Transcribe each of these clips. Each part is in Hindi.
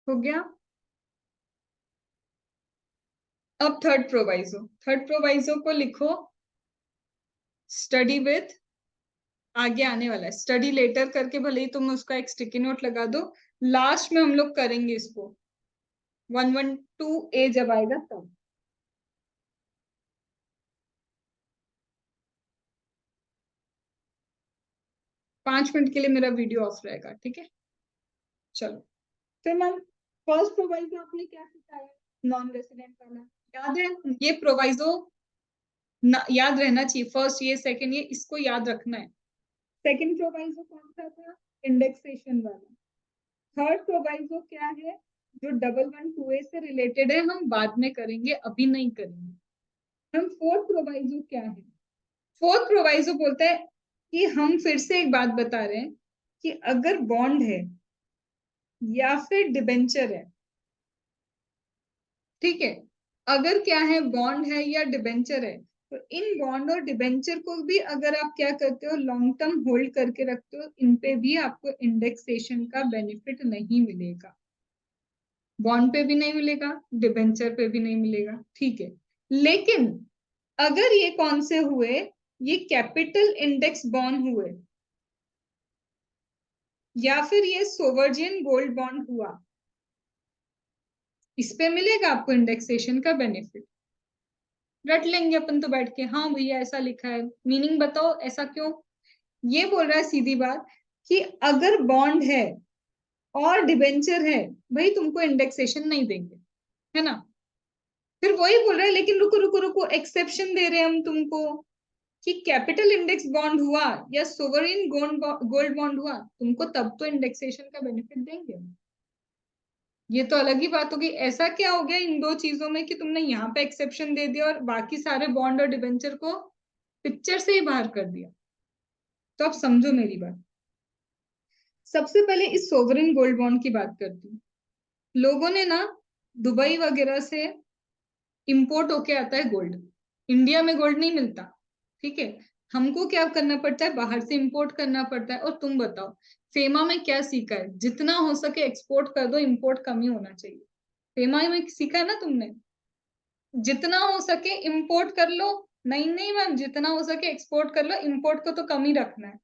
हो गया। अब थर्ड प्रोवाइजो को लिखो, स्टडी विथ, आगे आने वाला है, स्टडी लेटर करके भले ही तुम उसका एक स्टिकी नोट लगा दो, लास्ट में हम लोग करेंगे इसको 112A जब आएगा तब। 5 मिनट के लिए मेरा वीडियो ऑफ रहेगा, ठीक है। चलो फिर मैम, फर्स्ट प्रोवाइजो आपने क्या सिखाया, नॉन रेसिडेंट वाला याद है? ये प्रोवाइजो याद रहना चाहिए, फर्स्ट ये सेकंड ये, इसको याद रखना है। सेकंड प्रोवाइजो कौन सा था? इंडेक्सेशन वाला। थर्ड प्रोवाइजो क्या है? जो 1112A से रिलेटेड है, हम बाद में करेंगे, अभी नहीं करेंगे। हम फोर्थ प्रोवाइजो क्या है? फोर्थ प्रोवाइजो बोलता है कि हम फिर से एक बात बता रहे हैं कि अगर बॉन्ड है या फिर डिबेंचर है, ठीक है, अगर क्या है, बॉन्ड है या डिबेंचर है, तो इन बॉन्ड और डिबेंचर को भी अगर आप क्या करते हो, लॉन्ग टर्म होल्ड करके रखते हो, इन पे भी आपको इंडेक्सेशन का बेनिफिट नहीं मिलेगा। बॉन्ड पे भी नहीं मिलेगा, डिबेंचर पे भी नहीं मिलेगा, ठीक है। लेकिन अगर ये कौन से हुए, ये कैपिटल इंडेक्स बॉन्ड हुए या फिर ये सोवर्जियन गोल्ड बॉन्ड हुआ, इस पे मिलेगा आपको इंडेक्सेशन का बेनिफिट। रट लेंगे अपन तो बैठ के, हाँ भैया ऐसा लिखा है, मीनिंग बताओ ऐसा क्यों। ये बोल रहा है सीधी बात कि अगर बॉन्ड है और डिबेंचर है, भाई तुमको इंडेक्सेशन नहीं देंगे, है ना। फिर वही बोल रहा है, लेकिन रुको रुको रुको, एक्सेप्शन दे रहे हैं हम तुमको कि कैपिटल इंडेक्स बॉन्ड हुआ या सोवरेन गोल्ड बॉन्ड हुआ, तुमको तब तो इंडेक्सेशन का बेनिफिट देंगे। ये तो अलग ही बात होगी। ऐसा क्या हो गया इन दो चीजों में कि तुमने यहाँ पे एक्सेप्शन दे दिया और बाकी सारे बॉन्ड और डिबेंचर को पिक्चर से ही बाहर कर दिया। तो आप समझो मेरी बात। सबसे पहले इस सोवरेन गोल्ड बॉन्ड की बात करती हूँ। लोगों ने ना दुबई वगैरह से इंपोर्ट होके आता है गोल्ड, इंडिया में गोल्ड नहीं मिलता, ठीक है। हमको क्या करना पड़ता है, बाहर से इंपोर्ट करना पड़ता है। और तुम बताओ, फेमा में क्या सीखा है, जितना हो सके एक्सपोर्ट कर दो, इंपोर्ट कम ही होना चाहिए। फेमा में सीखा है ना तुमने, जितना हो सके इंपोर्ट कर लो। नहीं नहीं मैम, जितना हो सके एक्सपोर्ट कर लो, इंपोर्ट को तो कम ही रखना है।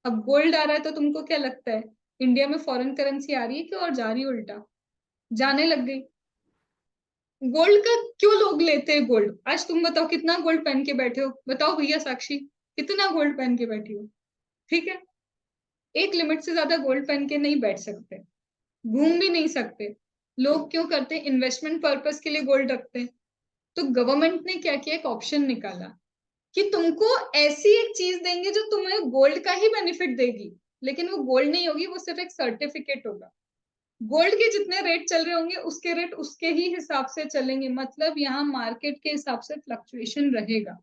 अब गोल्ड आ रहा है तो तुमको क्या लगता है, इंडिया में फॉरेन करेंसी आ रही है कि और जा रही है, उल्टा जाने लग गई। गोल्ड का क्यों लोग लेते हैं गोल्ड? आज तुम बताओ कितना गोल्ड पहन के बैठे हो, बताओ भैया साक्षी, कितना गोल्ड पहन के बैठी हो? ठीक है, एक लिमिट से ज्यादा गोल्ड पहन के नहीं बैठ सकते, घूम भी नहीं सकते। लोग क्यों करते हैं, इन्वेस्टमेंट पर्पस के लिए गोल्ड रखते हैं। तो गवर्नमेंट ने क्या किया, एक ऑप्शन निकाला कि तुमको ऐसी एक चीज देंगे जो तुम्हें गोल्ड का ही बेनिफिट देगी, लेकिन वो गोल्ड नहीं होगी, वो सिर्फ एक सर्टिफिकेट होगा। गोल्ड के जितने रेट चल रहे होंगे उसके रेट उसके ही हिसाब से चलेंगे, मतलब यहाँ मार्केट के हिसाब से फ्लक्चुएशन रहेगा।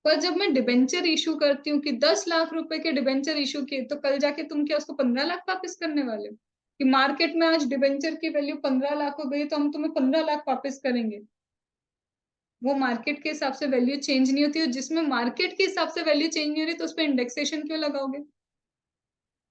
पर जब मैं डिबेंचर इशू करती हूँ कि 10 लाख रुपए के डिबेंचर इशू किए, तो कल जाके तुम क्या उसको 15 लाख वापस करने वाले हो? कि मार्केट में आज डिबेंचर की वैल्यू 15 लाख हो गई तो हम तुम्हें 15 लाख वापस करेंगे। वो मार्केट के हिसाब से वैल्यू चेंज नहीं होती, और जिसमें मार्केट के हिसाब से वैल्यू चेंज नहीं हो रही तो उस पर इंडेक्सेशन क्यों लगाओगे?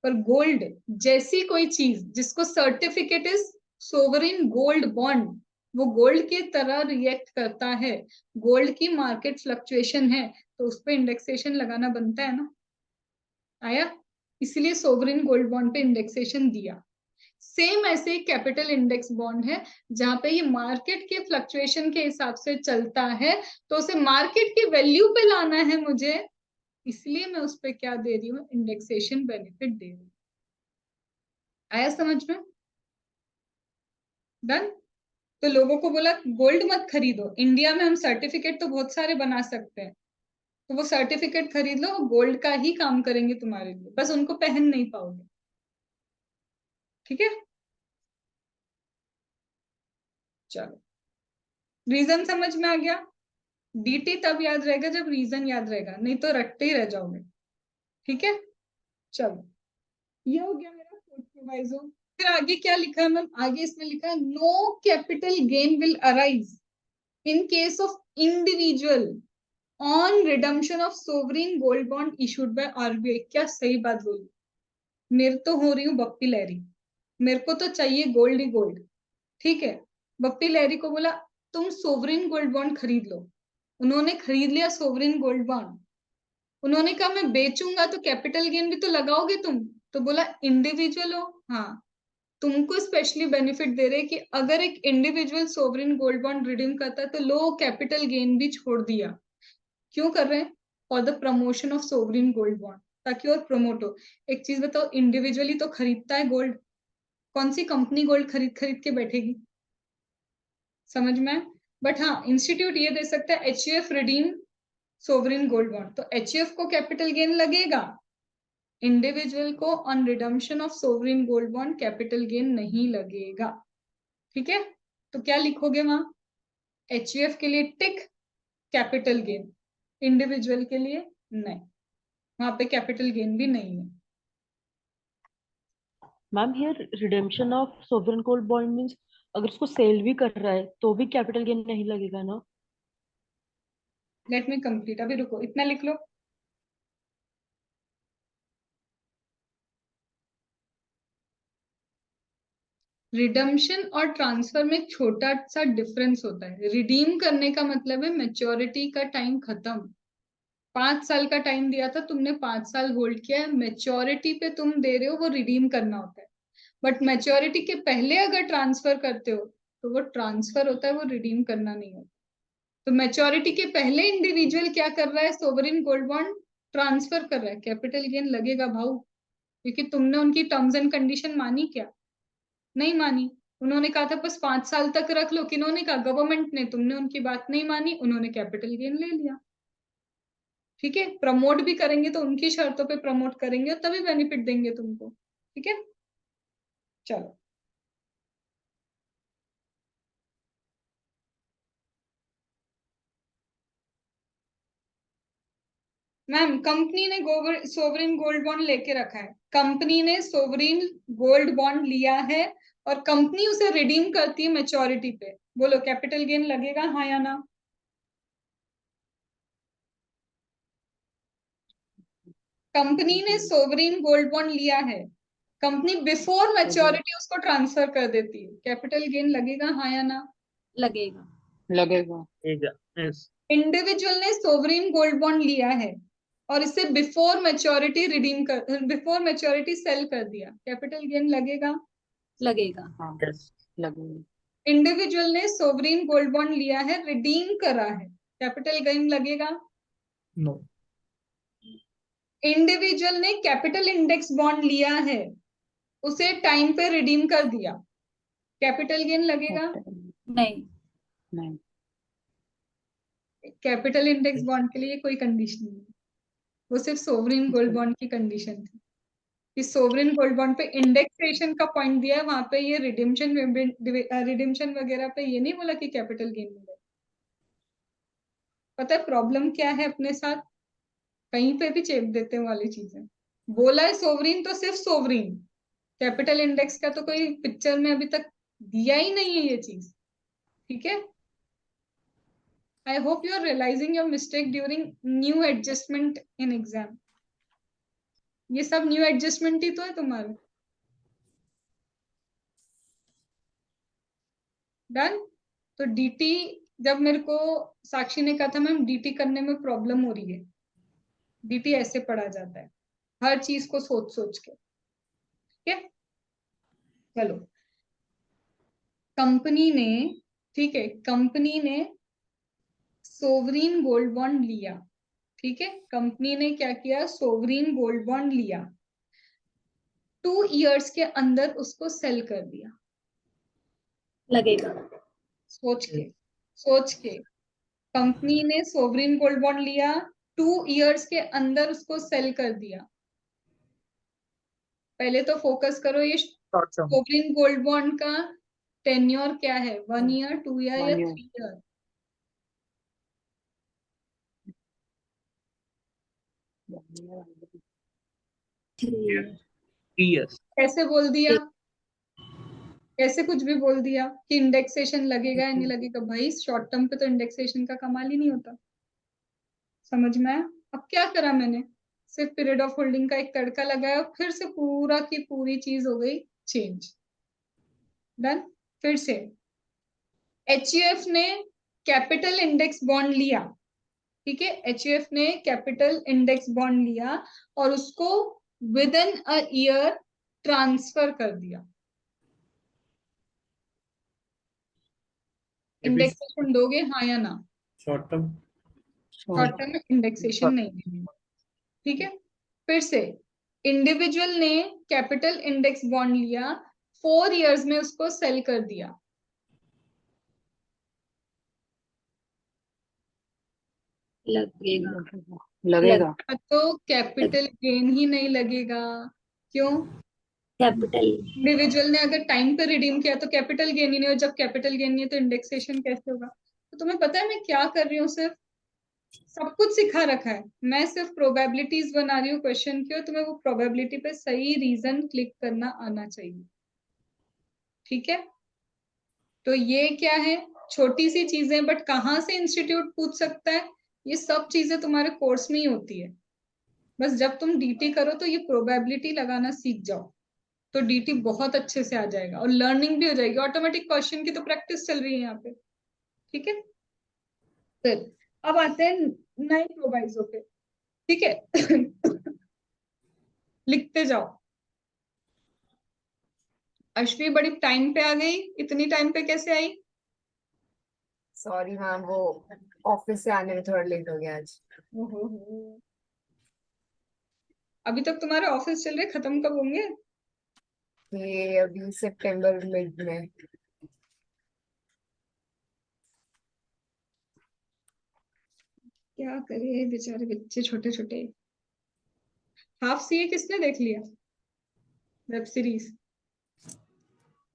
पर गोल्ड जैसी कोई चीज जिसको certificate is sovereign gold bond, वो गोल्ड की तरह रिएक्ट करता है। गोल्ड की मार्केट फ्लक्चुएशन है तो उस पर इंडेक्सेशन लगाना बनता है ना। आया, इसलिए सोवरिन गोल्ड बॉन्ड पे इंडेक्सेशन दिया। सेम ऐसे कैपिटल इंडेक्स बॉन्ड है, जहां पे ये मार्केट के फ्लक्चुएशन के हिसाब से चलता है, तो उसे मार्केट की वैल्यू पे लाना है मुझे, इसलिए मैं उस पर क्या दे रही हूँ, इंडेक्सेशन बेनिफिट दे रही हूँ। आया समझ में? डन। तो लोगों को बोला गोल्ड मत खरीदो, इंडिया में हम सर्टिफिकेट तो बहुत सारे बना सकते हैं, तो वो सर्टिफिकेट खरीद लो, गोल्ड का ही काम करेंगे तुम्हारे लिए, बस उनको पहन नहीं पाओगे। ठीक है, चलो, रीजन समझ में आ गया। डीटी तब याद रहेगा जब रीजन याद रहेगा, नहीं तो रटते ही रह जाओगे। ठीक है, चलो, ये हो गया मेरा फोर्थ प्रोवाइजो। फिर आगे क्या लिखा है मैम, आगे इसमें लिखा है no capital gain will arise in case of individual on redemption of sovereign gold bond issued by RBI. क्या सही बात बोली, मेरे तो हो रही हूँ बप्पी लहरी। मेरे को तो चाहिए गोल्ड ही गोल्ड, ठीक है। बप्पी लहरी को बोला तुम सोवरिन गोल्ड बॉन्ड खरीद लो, उन्होंने खरीद लिया सोवरिन गोल्ड बॉन्ड। उन्होंने कहा मैं बेचूंगा तो कैपिटल गेन भी तो लगाओगे तुम, तो बोला इंडिविजुअल हो, हाँ तुमको स्पेशली बेनिफिट दे रहे कि अगर एक individual sovereign gold bond redeem करता है तो लो कैपिटल गेन भी छोड़ दिया। क्यों कर रहे हैं? For the promotion of sovereign gold bond, ताकि और प्रमोट हो। एक चीज बताओ, इंडिविजुअली तो खरीदता है गोल्ड, कौन सी कंपनी गोल्ड खरीद खरीद के बैठेगी? समझ में? बट हाँ इंस्टीट्यूट ये दे सकता है HUF redeem sovereign gold bond, तो एचयूएफ को कैपिटल गेन लगेगा, इंडिविजुअल को on redemption of sovereign gold bond capital gain नहीं लगेगा। ठीक है, तो क्या लिखोगे वहां? एचयूएफ के लिए टिक, कैपिटल गेन, इंडिविजुअल के लिए नहीं, वहां पे कैपिटल गेन भी नहीं है। Ma'am here redemption of sovereign gold bond means अगर उसको सेल भी कर रहा है तो भी कैपिटल गेन नहीं लगेगा ना? लेट मी कंप्लीट, अभी रुको, इतना लिख लो। रिडम्पशन और ट्रांसफर में एक छोटा सा डिफरेंस होता है। रिडीम करने का मतलब है मेच्योरिटी का टाइम खत्म, 5 साल का टाइम दिया था तुमने, 5 साल होल्ड किया है, मेच्योरिटी पे तुम दे रहे हो, वो रिडीम करना होता है। बट मेच्योरिटी के पहले अगर ट्रांसफर करते हो तो वो ट्रांसफर होता है, वो रिडीम करना नहीं होता। तो मेच्योरिटी के पहले इंडिविजुअल क्या कर रहा है? सोवरिन गोल्ड बॉन्ड ट्रांसफर कर रहा है, कैपिटल गेन लगेगा भाऊ, क्योंकि तुमने उनकी टर्म्स एंड कंडीशन मानी क्या? नहीं मानी। उन्होंने कहा था बस 5 साल तक रख लो, किन्होंने कहा? गवर्नमेंट ने। तुमने उनकी बात नहीं मानी, उन्होंने कैपिटल गेन ले लिया। ठीक है, प्रमोट भी करेंगे तो उनकी शर्तों पे प्रमोट करेंगे और तभी बेनिफिट देंगे तुमको। ठीक है, चलो। मैम कंपनी ने सोवरिन गोल्ड बॉन्ड लेके रखा है, कंपनी ने सोवरिन गोल्ड बॉन्ड लिया है और कंपनी उसे रिडीम करती है मेच्योरिटी पे, बोलो कैपिटल गेन लगेगा हाँ या ना? कंपनी ने सोवरिन गोल्ड बॉन्ड लिया है, कंपनी बिफोर मैच्योरिटी उसको ट्रांसफर कर देती है, कैपिटल गेन लगेगा हाँ या ना? लगेगा। लगेगा। इंडिविजुअल ने सोवरिन गोल्ड बॉन्ड लिया है और इसे बिफोर मैच्योरिटी रिडीम कर, बिफोर मैच्योरिटी सेल कर दिया, कैपिटल गेन लगेगा? लगेगा। हाँ लगेगा। इंडिविजुअल ने सोवरिन गोल्ड बॉन्ड लिया है, रिडीम करा है, कैपिटल गेन लगेगा? नो। इंडिविजुअल ने कैपिटल इंडेक्स बॉन्ड लिया है, उसे टाइम पे रिडीम कर दिया, कैपिटल गेन लगेगा? नहीं। नहीं। कैपिटल इंडेक्स बॉन्ड के लिए कोई कंडीशन नहीं, वो सिर्फ सोवरिन गोल्ड बॉन्ड की कंडीशन थी कि सोवरिन गोल्ड बॉन्ड पे इंडेक्सेशन का पॉइंट दिया है, वहां पे ये रिडिम्शन वगैरह पे ये नहीं बोला कि कैपिटल गेन मिलेगा। पता है प्रॉब्लम क्या है अपने साथ? कहीं पे भी चेप देते हैं वाली चीजें। बोला है सोवरिन तो सिर्फ सोवरिन, कैपिटल इंडेक्स का तो कोई पिक्चर में अभी तक दिया ही नहीं है ये चीज। ठीक है, I hope you are realising your mistake during new adjustment in exam. ये सब न्यू एडजस्टमेंट ही तो है तुम्हारे। डन। तो डीटी, जब मेरे को साक्षी ने कहा था मैम डीटी करने में प्रॉब्लम हो रही है, डीटी ऐसे पढ़ा जाता है, हर चीज को सोच सोच के। ठीक है, चलो। कंपनी ने, ठीक है, कंपनी ने सोवरीन गोल्ड बॉन्ड लिया, ठीक है, कंपनी ने क्या किया? सोवरीन गोल्ड बॉन्ड लिया, 2 इयर्स के अंदर उसको सेल कर दिया। लगेगा। सोच के, सोच के, कंपनी ने सोवरीन गोल्ड बॉन्ड लिया, 2 इयर्स के अंदर उसको सेल कर दिया। पहले तो फोकस करो, ये सोवरिन गोल्ड बॉन्ड का टेन्योर क्या है? 1 ईयर, 2 ईयर या 3 ईयर? कैसे बोल दिया? कैसे कुछ भी बोल दिया कि इंडेक्सेशन लगेगा या नहीं लगेगा? भाई शॉर्ट टर्म पे तो इंडेक्सेशन का कमाल ही नहीं होता। समझ में आया? अब क्या करा मैंने? सिर्फ पीरियड ऑफ होल्डिंग का एक तड़का लगाया, फिर से पूरा की पूरी चीज हो गई चेंज। डन। फिर से HUF ने कैपिटल इंडेक्स बॉन्ड लिया, ठीक है, HUF ने कैपिटल इंडेक्स बॉन्ड लिया और उसको with in a year transfer कर दिया। इंडेक्सेशन दोगे हाँ या ना? शॉर्ट टर्म शॉर्ट टर्म में इंडेक्सेशन नहीं देंगे, ठीक है। फिर से इंडिविजुअल ने कैपिटल इंडेक्स बॉन्ड लिया, 4 इयर्स में उसको सेल कर दिया, लगेगा। लगेगा। तो कैपिटल गेन ही नहीं लगेगा। क्यों? कैपिटल इंडिविजुअल ने अगर टाइम पे रिडीम किया तो कैपिटल गेन ही नहीं, और जब कैपिटल गेन नहीं है तो इंडेक्सेशन कैसे होगा? तो तुम्हें पता है मैं क्या कर रही हूँ? सिर्फ सब कुछ सिखा रखा है, मैं सिर्फ प्रोबेबिलिटीज बना रही हूँ क्वेश्चन की, और तुम्हें वो प्रोबेबिलिटी पे सही रीजन क्लिक करना आना चाहिए, ठीक है। तो ये क्या है? छोटी सी चीजें, बट कहाँ से इंस्टीट्यूट पूछ सकता है? ये सब चीजें तुम्हारे कोर्स में ही होती है। बस जब तुम DT करो तो ये प्रोबेबिलिटी लगाना सीख जाओ, तो DT बहुत अच्छे से आ जाएगा और लर्निंग भी हो जाएगी। ऑटोमेटिक क्वेश्चन की तो प्रैक्टिस चल रही है यहाँ पे, ठीक है। फिर अब आते हैं नए प्रोवाइजो पे, ठीक है। लिखते जाओ। अश्वी बड़ी टाइम पे आ गई, इतनी टाइम पे कैसे आई? सॉरी मैम, वो ऑफिस से आने में थोड़ा लेट हो गया आज। ओहो, अभी तक तुम्हारे ऑफिस चल रहे, खत्म कब होंगे? ये अभी सितंबर मिड में। क्या करे बेचारे बच्चे छोटे छोटे। हाफ सीए किसने देख लिया? Web series.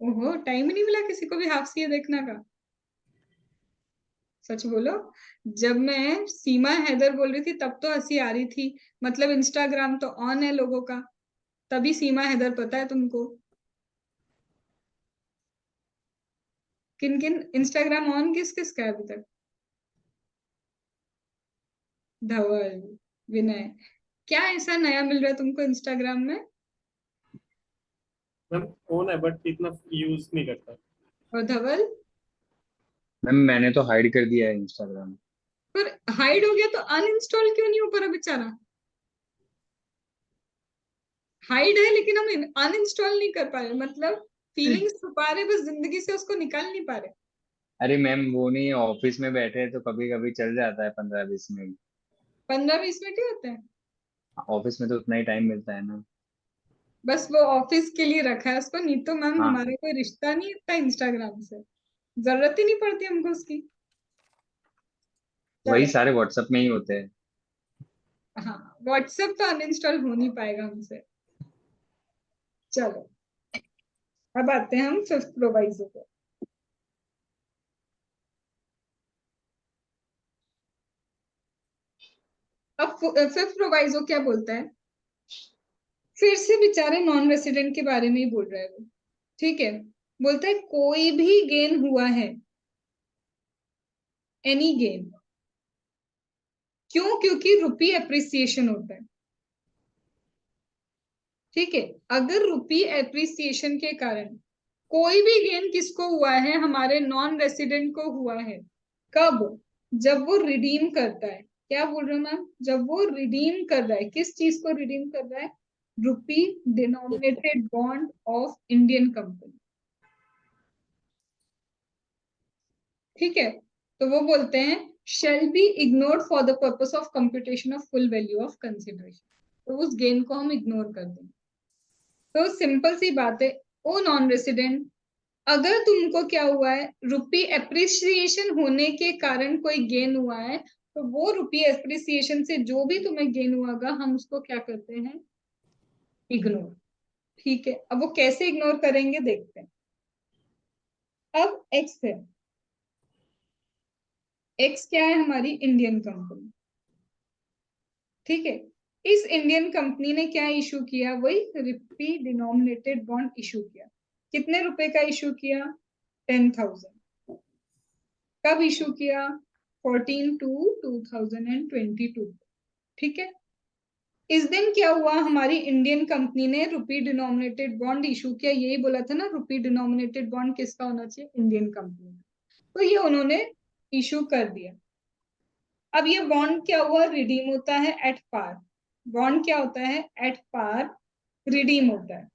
ओहो, टाइम ही नहीं मिला किसी को भी हाफ सीए देखने का। सच बोलो, जब मैं सीमा हैदर बोल रही थी तब तो हंसी आ रही थी, मतलब इंस्टाग्राम तो ऑन है लोगों का, तभी सीमा हैदर पता है तुमको। किन किन इंस्टाग्राम ऑन किस किस का है अभी तक? धवल, विनय, क्या ऐसा नया मिल रहा है तुमको इंस्टाग्राम में? मैम फोन है बट इतना यूज नहीं करता। और धवल? मैम मैंने तो हाइड कर दिया है इंस्टाग्राम। पर हाइड हो गया तो अनइंस्टॉल क्यों नहीं हो पा रहा बेचारा? हाइड है लेकिन हम अनइंस्टॉल नहीं कर पा रहे, मतलब फीलिंग्स छुपा रहे, बस जिंदगी से उसको निकाल नहीं पा रहे। अरे मैम वो नहीं, ऑफिस में बैठे हैं तो कभी कभी चल जाता है 15-20 मिनट। 15-20 मिनट ही होते हैं। ऑफिस में तो उतना ही टाइम मिलता है ना। बस वो ऑफिस के लिए रखा है उसको, नहीं तो मैम हाँ, हमारा कोई रिश्ता नहीं इतना इंस्टाग्राम से, जरूरत ही नहीं पड़ती हमको उसकी। वही चलो, सारे व्हाट्सएप में ही होते हैं। हाँ, व्हाट्सएप तो अनइंस्टॉल हो नहीं पाएगा हमसे। चलो, अब आते हैं हम फिफ्थ प्रोवाइजो पे। अब फिफ्थ प्रोवाइजो क्या बोलता है? फिर से बेचारे नॉन रेसिडेंट के बारे में ही बोल रहा है वो, ठीक है। बोलता है कोई भी गेन हुआ है, एनी गेन। क्यों? क्योंकि रुपी एप्रिसिएशन होता है, ठीक है। अगर रुपी एप्रिसिएशन के कारण कोई भी गेन किसको हुआ है? हमारे नॉन रेसिडेंट को हुआ है। कब? जब वो रिडीम करता है। क्या बोल रहे हो मैम? जब वो रिडीम कर रहा है, किस चीज को रिडीम कर रहा है? Rupee denominated bond of Indian company, ठीक है। तो वो बोलते हैं shall be ignored for the purpose of computation of full value of consideration. तो उस गेन को हम इग्नोर कर देंगे। तो सिंपल सी बात है, ओ नॉन रेसिडेंट, अगर तुमको क्या हुआ है, रुपी एप्रिसिएशन होने के कारण कोई गेन हुआ है, तो वो रुपी एप्रिसिएशन से जो भी तुम्हें गेन हुआ होगा हम उसको क्या करते हैं? इग्नोर, ठीक है। अब वो कैसे इग्नोर करेंगे देखते हैं। अब एक्स है, एक्स क्या है? हमारी इंडियन कंपनी, ठीक है। इस इंडियन कंपनी ने क्या इशू किया? वही रुपी डिनोमिनेटेड बॉन्ड इशू किया। कितने रुपए का इशू किया? 10,000। कब इशू किया? 14/2/2022, ठीक है। इस दिन क्या हुआ, हमारी इंडियन कंपनी ने रुपी डिनोमिनेटेड बॉन्ड इशू किया। यही बोला था ना, रुपी डिनोमिनेटेड बॉन्ड किसका होना चाहिए, इंडियन कंपनी का। तो ये उन्होंने इशू कर दिया। अब ये बॉन्ड क्या हुआ, रिडीम होता है एट पार। बॉन्ड क्या होता है, एट पार रिडीम होता है।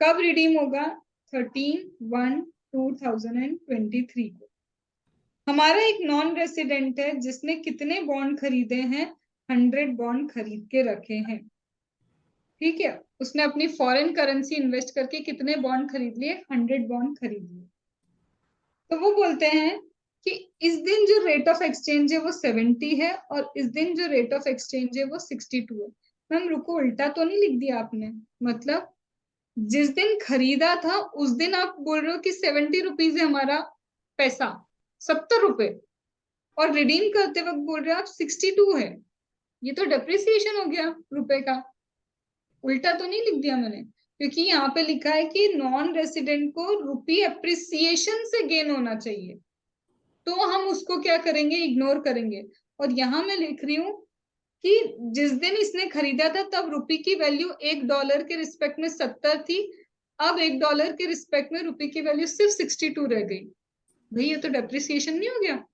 कब रिडीम होगा, 13/1/2023 को। हमारा एक नॉन रेसिडेंट है जिसने कितने बॉन्ड खरीदे हैं, 100 बॉन्ड खरीद के रखे हैं। ठीक है, उसने अपनी फॉरेन करेंसी इन्वेस्ट करके कितने बॉन्ड खरीद लिए, 100 बॉन्ड खरीद लिए। तो वो बोलते हैं कि इस दिन जो रेट ऑफ एक्सचेंज है वो 70 है और इस दिन जो रेट ऑफ एक्सचेंज है वो 62 है। मैम रुको, उल्टा तो नहीं लिख दिया आपने? मतलब जिस दिन खरीदा था उस दिन आप बोल रहे हो कि 70 रुपीज है हमारा पैसा, 70 रुपए, और रिडीम करते वक्त बोल रहे हो आप 62 है। ये तो डेप्रिसिएशन हो गया रुपए का। उल्टा तो नहीं लिख दिया मैंने? क्योंकि यहाँ पे लिखा है कि नॉन रेसिडेंट को रुपी एप्रिसिएशन से गेन होना चाहिए, तो हम उसको क्या करेंगे, इग्नोर करेंगे। और यहाँ मैं लिख रही हूँ कि जिस दिन इसने खरीदा था तब रुपी की वैल्यू $1 के रिस्पेक्ट में 70 थी, अब $1 के रिस्पेक्ट में रुपी की वैल्यू सिर्फ 62 रह गई। भाई ये तो डेप्रिसिएशन नहीं हो गया?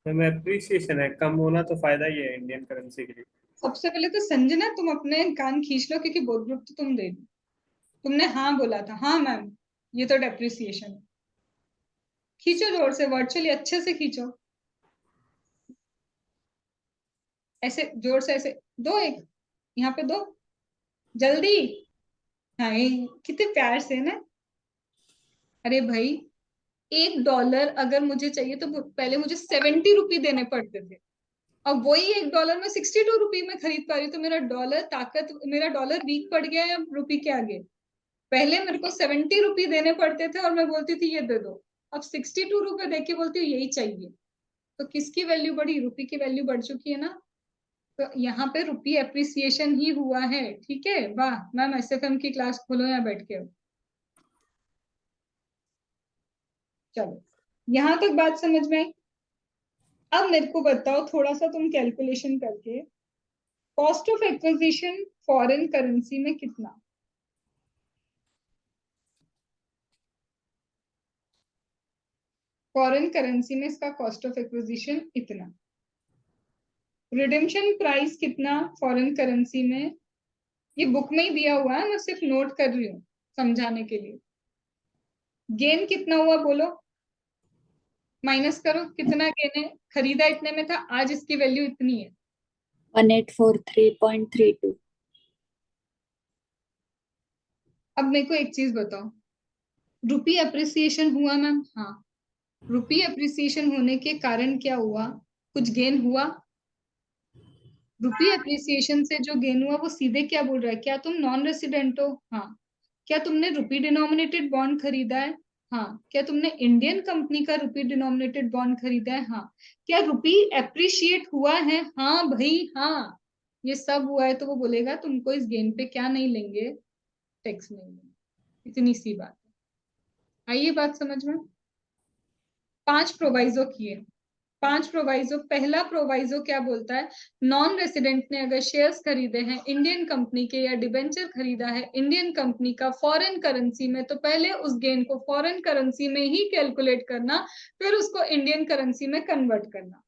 हमें अप्रिसिएशन है, कम होना तो फायदा ही है इंडियन करेंसी के लिए। सबसे पहले तो संजना तुम अपने कान खींच लो, क्योंकि बोध ग्रुप तो तुम दे दी, तुमने हाँ बोला था, हाँ मैम ये तो डेप्रिसिएशन। खींचो जोर से, वर्चुअली अच्छे से खींचो, ऐसे जोर से, ऐसे दो, एक यहाँ पे दो, जल्दी। हाँ कितने प्यार से ना। अरे भाई $1 अगर मुझे चाहिए तो पहले मुझे 70 रुपये देने पड़ते थे, अब वही $1 में 62 रुपये में खरीद पा रही। तो मेरा डॉलर वीक पड़ गया है रुपये के आगे। पहले मेरे को 70 रुपये देने पड़ते थे और मैं बोलती थी ये दे दो, अब 62 रुपये दे के बोलती हूँ यही चाहिए। तो किसकी वैल्यू बढ़ी, रुपये की वैल्यू बढ़ चुकी है ना। तो यहाँ पे रुपये एप्रिसिएशन ही हुआ है। ठीक है, वाह मैम, एसएफएम की क्लास खोलो यहाँ बैठ के। चलो यहाँ तक बात समझ में आई। अब मेरे को बताओ थोड़ा सा तुम कैलकुलेशन करके, cost of acquisition foreign currency में कितना? फॉरेन करेंसी में इसका कॉस्ट ऑफ एक्विजिशन इतना, रिडेम्पशन प्राइस कितना फॉरेन करेंसी में, ये बुक में ही दिया हुआ है, मैं सिर्फ नोट कर रही हूँ समझाने के लिए। गेन कितना हुआ बोलो, माइनस करो कितना गेन है, खरीदा इतने में था, आज इसकी वैल्यू इतनी है, 1843.32। अब मेरे को एक चीज बताओ, रुपी अप्रिसिएशन हुआ मैम? हाँ, रुपी अप्रिसिएशन होने के कारण क्या हुआ, कुछ गेन हुआ? रुपी अप्रिसिएशन से जो गेन हुआ वो सीधे क्या बोल रहा है, क्या तुम नॉन रेसिडेंट हो? हाँ। क्या तुमने रुपी डिनोमिनेटेड बॉन्ड खरीदा है? हाँ। क्या तुमने इंडियन कंपनी का रुपी डिनोमिनेटेड बॉन्ड खरीदा है? हाँ। क्या रुपी एप्रिशिएट हुआ है? हाँ भाई हाँ, ये सब हुआ है। तो वो बोलेगा तुमको इस गेन पे क्या नहीं लेंगे, टैक्स नहीं लेंगे। इतनी सी बात है। आइए बात समझ में। 5 प्रोवाइजो किए, 5 प्रोवाइजो। पहला प्रोवाइजो क्या बोलता है, नॉन रेसिडेंट ने अगर शेयर्स खरीदे हैं इंडियन कंपनी के या डिबेंचर खरीदा है इंडियन कंपनी का फॉरेन करेंसी में, तो पहले उस गेन को फॉरेन करेंसी में ही कैलकुलेट करना, फिर उसको इंडियन करेंसी में कन्वर्ट करना।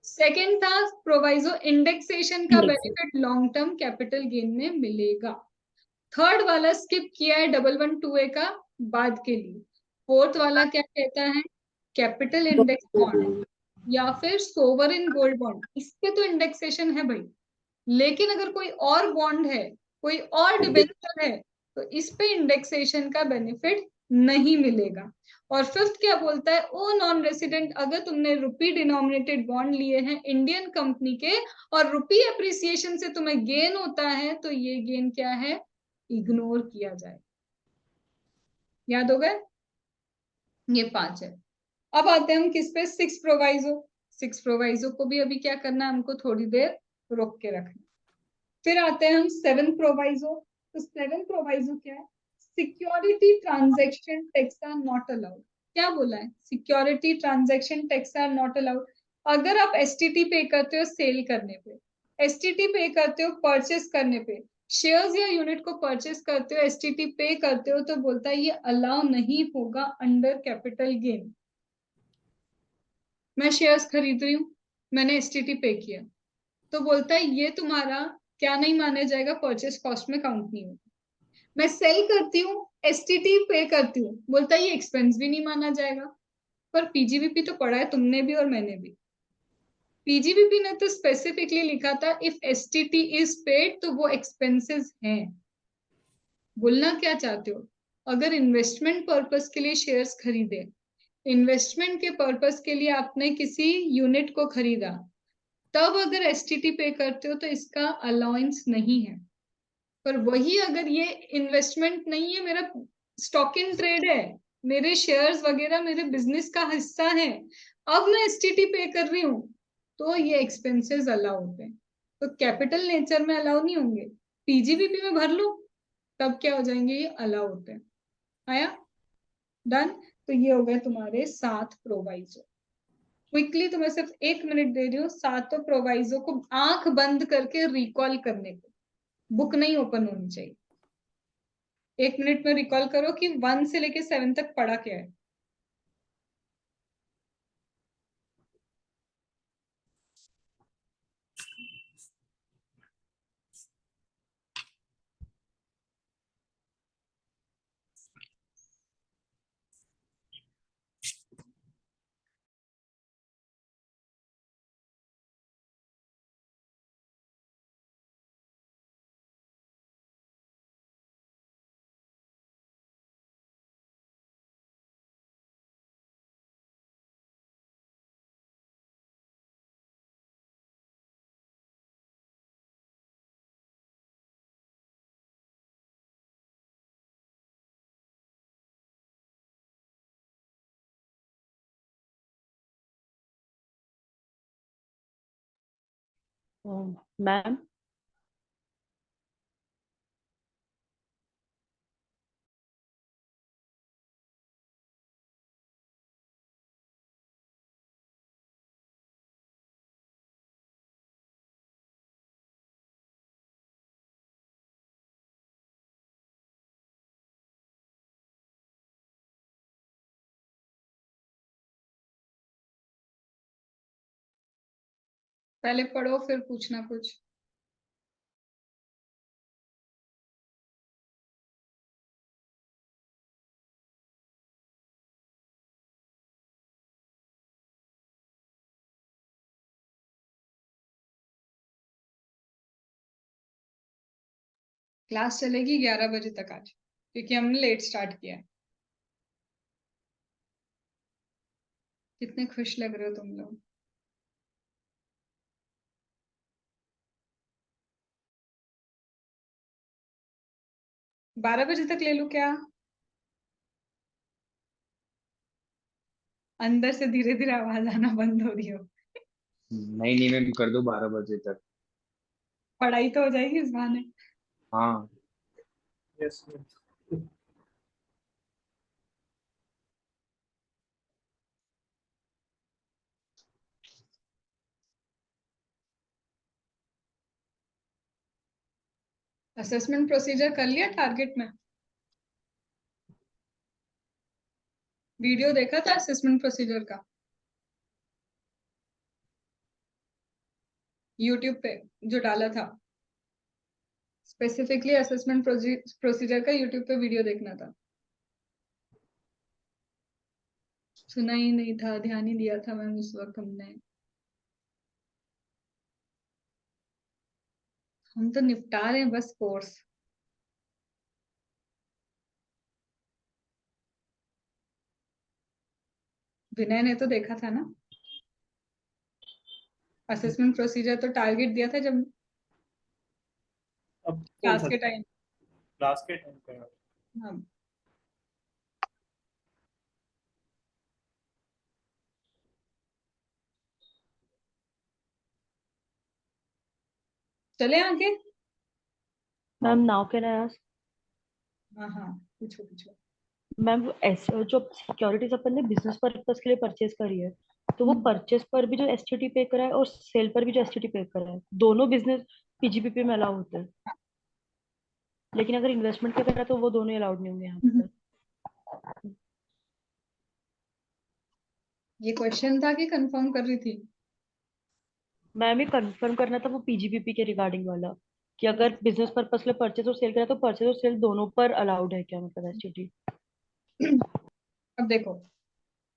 सेकेंड था प्रोवाइजो, इंडेक्सेशन का benefit long term capital gain में मिलेगा। थर्ड वाला स्किप किया है 1112A का बाद के लिए। फोर्थ वाला क्या कहता है, कैपिटल इंडेक्स बॉन्ड या फिर सोवरिन गोल्ड बॉन्ड, इस पे तो इंडेक्सेशन है भाई, लेकिन अगर कोई और बॉन्ड है, कोई और डिबेंचर है, तो इस पे इंडेक्सेशन का बेनिफिट नहीं मिलेगा। और फिफ्थ क्या बोलता है, ओ नॉन रेसिडेंट, अगर तुमने रुपी डिनोमिनेटेड बॉन्ड लिए हैं इंडियन कंपनी के और रुपी अप्रिसिएशन से तुम्हें गेन होता है, तो ये गेन क्या है, इग्नोर किया जाए। याद हो गए, ये 5 है। अब आते हैं हम किस पे, 6 प्रोवाइजो। 6 प्रोवाइजो को भी अभी क्या करना है, हमको थोड़ी देर रोक के रखना। फिर आते हैं हम 7 प्रोवाइजो। तो 7 प्रोवाइजो क्या है, security transaction tax are not allowed. क्या बोला है, security transaction tax are not allowed. अगर आप एसटीटी पे करते हो सेल करने पे, एसटीटी पे करते हो परचेस करने पे, शेयर्स या यूनिट को परचेस करते हो, एसटीटी पे करते हो, तो बोलता है ये अलाउ नहीं होगा अंडर कैपिटल गेन। मैं शेयर्स खरीद रही हूँ, मैंने एसटीटी पे किया, तो बोलता है ये तुम्हारा क्या नहीं माना जाएगा, परचेस कॉस्ट में काउंट नहीं होगा। मैं सेल करती हूँ, एसटीटी पे करती हूँ, बोलता है ये एक्सपेंस भी नहीं माना जाएगा। पर पीजीबीपी तो पढ़ा है तुमने भी और मैंने भी। पीजीबीपी ने तो स्पेसिफिकली लिखा था इफ एसटीटी इज पेड तो वो एक्सपेंसेस हैं। बोलना क्या चाहते हो, अगर इन्वेस्टमेंट पर्पस के लिए शेयर्स खरीदे, इन्वेस्टमेंट के पर्पस के लिए आपने किसी यूनिट को खरीदा, तब अगर एसटीटी पे करते हो तो इसका अलाउंस नहीं है। पर वही अगर ये इन्वेस्टमेंट नहीं है, मेरा स्टॉक इन ट्रेड है, मेरे शेयर्स वगैरह मेरे बिजनेस का हिस्सा है, अब मैं एसटीटी पे कर रही हूँ, तो ये एक्सपेंसेस अलाउ होते हैं। तो कैपिटल नेचर में अलाउ नहीं होंगे, पीजीबीपी में भर लो तब क्या हो जाएंगे, ये अलाउ होते हैं। आया, डन। तो ये हो गए तुम्हारे 7 प्रोवाइजो। क्विकली तुम्हें सिर्फ 1 मिनट दे रही हूँ, 7 प्रोवाइजो को आंख बंद करके रिकॉल करने को, बुक नहीं ओपन होनी चाहिए। 1 मिनट में रिकॉल करो कि 1 से लेके 7 तक पढ़ा क्या है। मैम पहले पढ़ो फिर पूछना कुछ। क्लास चलेगी 11 बजे तक आज, क्योंकि हमने लेट स्टार्ट किया है। कितने खुश लग रहे हो तुम लोग। 12 बजे तक ले लूं क्या? अंदर से धीरे धीरे आवाज आना बंद हो रही हो। नहीं नहीं मैम, कर दो 12 बजे तक। पढ़ाई तो हो जाएगी इस बहाने। हाँ। यस। असेसमेंट प्रोसीजर कर लिया टारगेट में? वीडियो देखा था असेसमेंट प्रोसीजर का यूट्यूब पे जो डाला था? स्पेसिफिकली असेसमेंट प्रोसीजर का यूट्यूब पे वीडियो देखना था। सुना ही नहीं था, ध्यान ही दिया था मैम उस वक्त हमने। हम तो निपटा रहे हैं बस कोर्स। विनय ने तो देखा था ना असेसमेंट प्रोसीजर, तो टारगेट दिया था जब अब कौन क्लास सा के टाइम। क्लास के टाइम पे? हाँ, चले आगे। Ma'am now can I ask? हाँ हाँ, पूछो पूछो। मैम जो सिक्योरिटीज अपन ने बिजनेस पर्पस के लिए परचेज करी है, तो वो परचेस पर भी जो एसटीटी पे करा है और सेल पर भी जो एसटीटी पे करा है, दोनों बिजनेस पीजीपीपी में अलाउ होते हैं। लेकिन अगर इन्वेस्टमेंट पे करा है तो वो दोनों अलाउड नहीं होंगे यहाँ पर। ये क्वेश्चन था कि कंफर्म कर रही थी? मैम ये कंफर्म करना था वो पीजीपीपी के रिगार्डिंग वाला, कि अगर बिजनेस पर्पस में परचेस और सेल करा तो परचेस और सेल दोनों पर अलाउड है क्या, मतलब एसटीटी। अब देखो,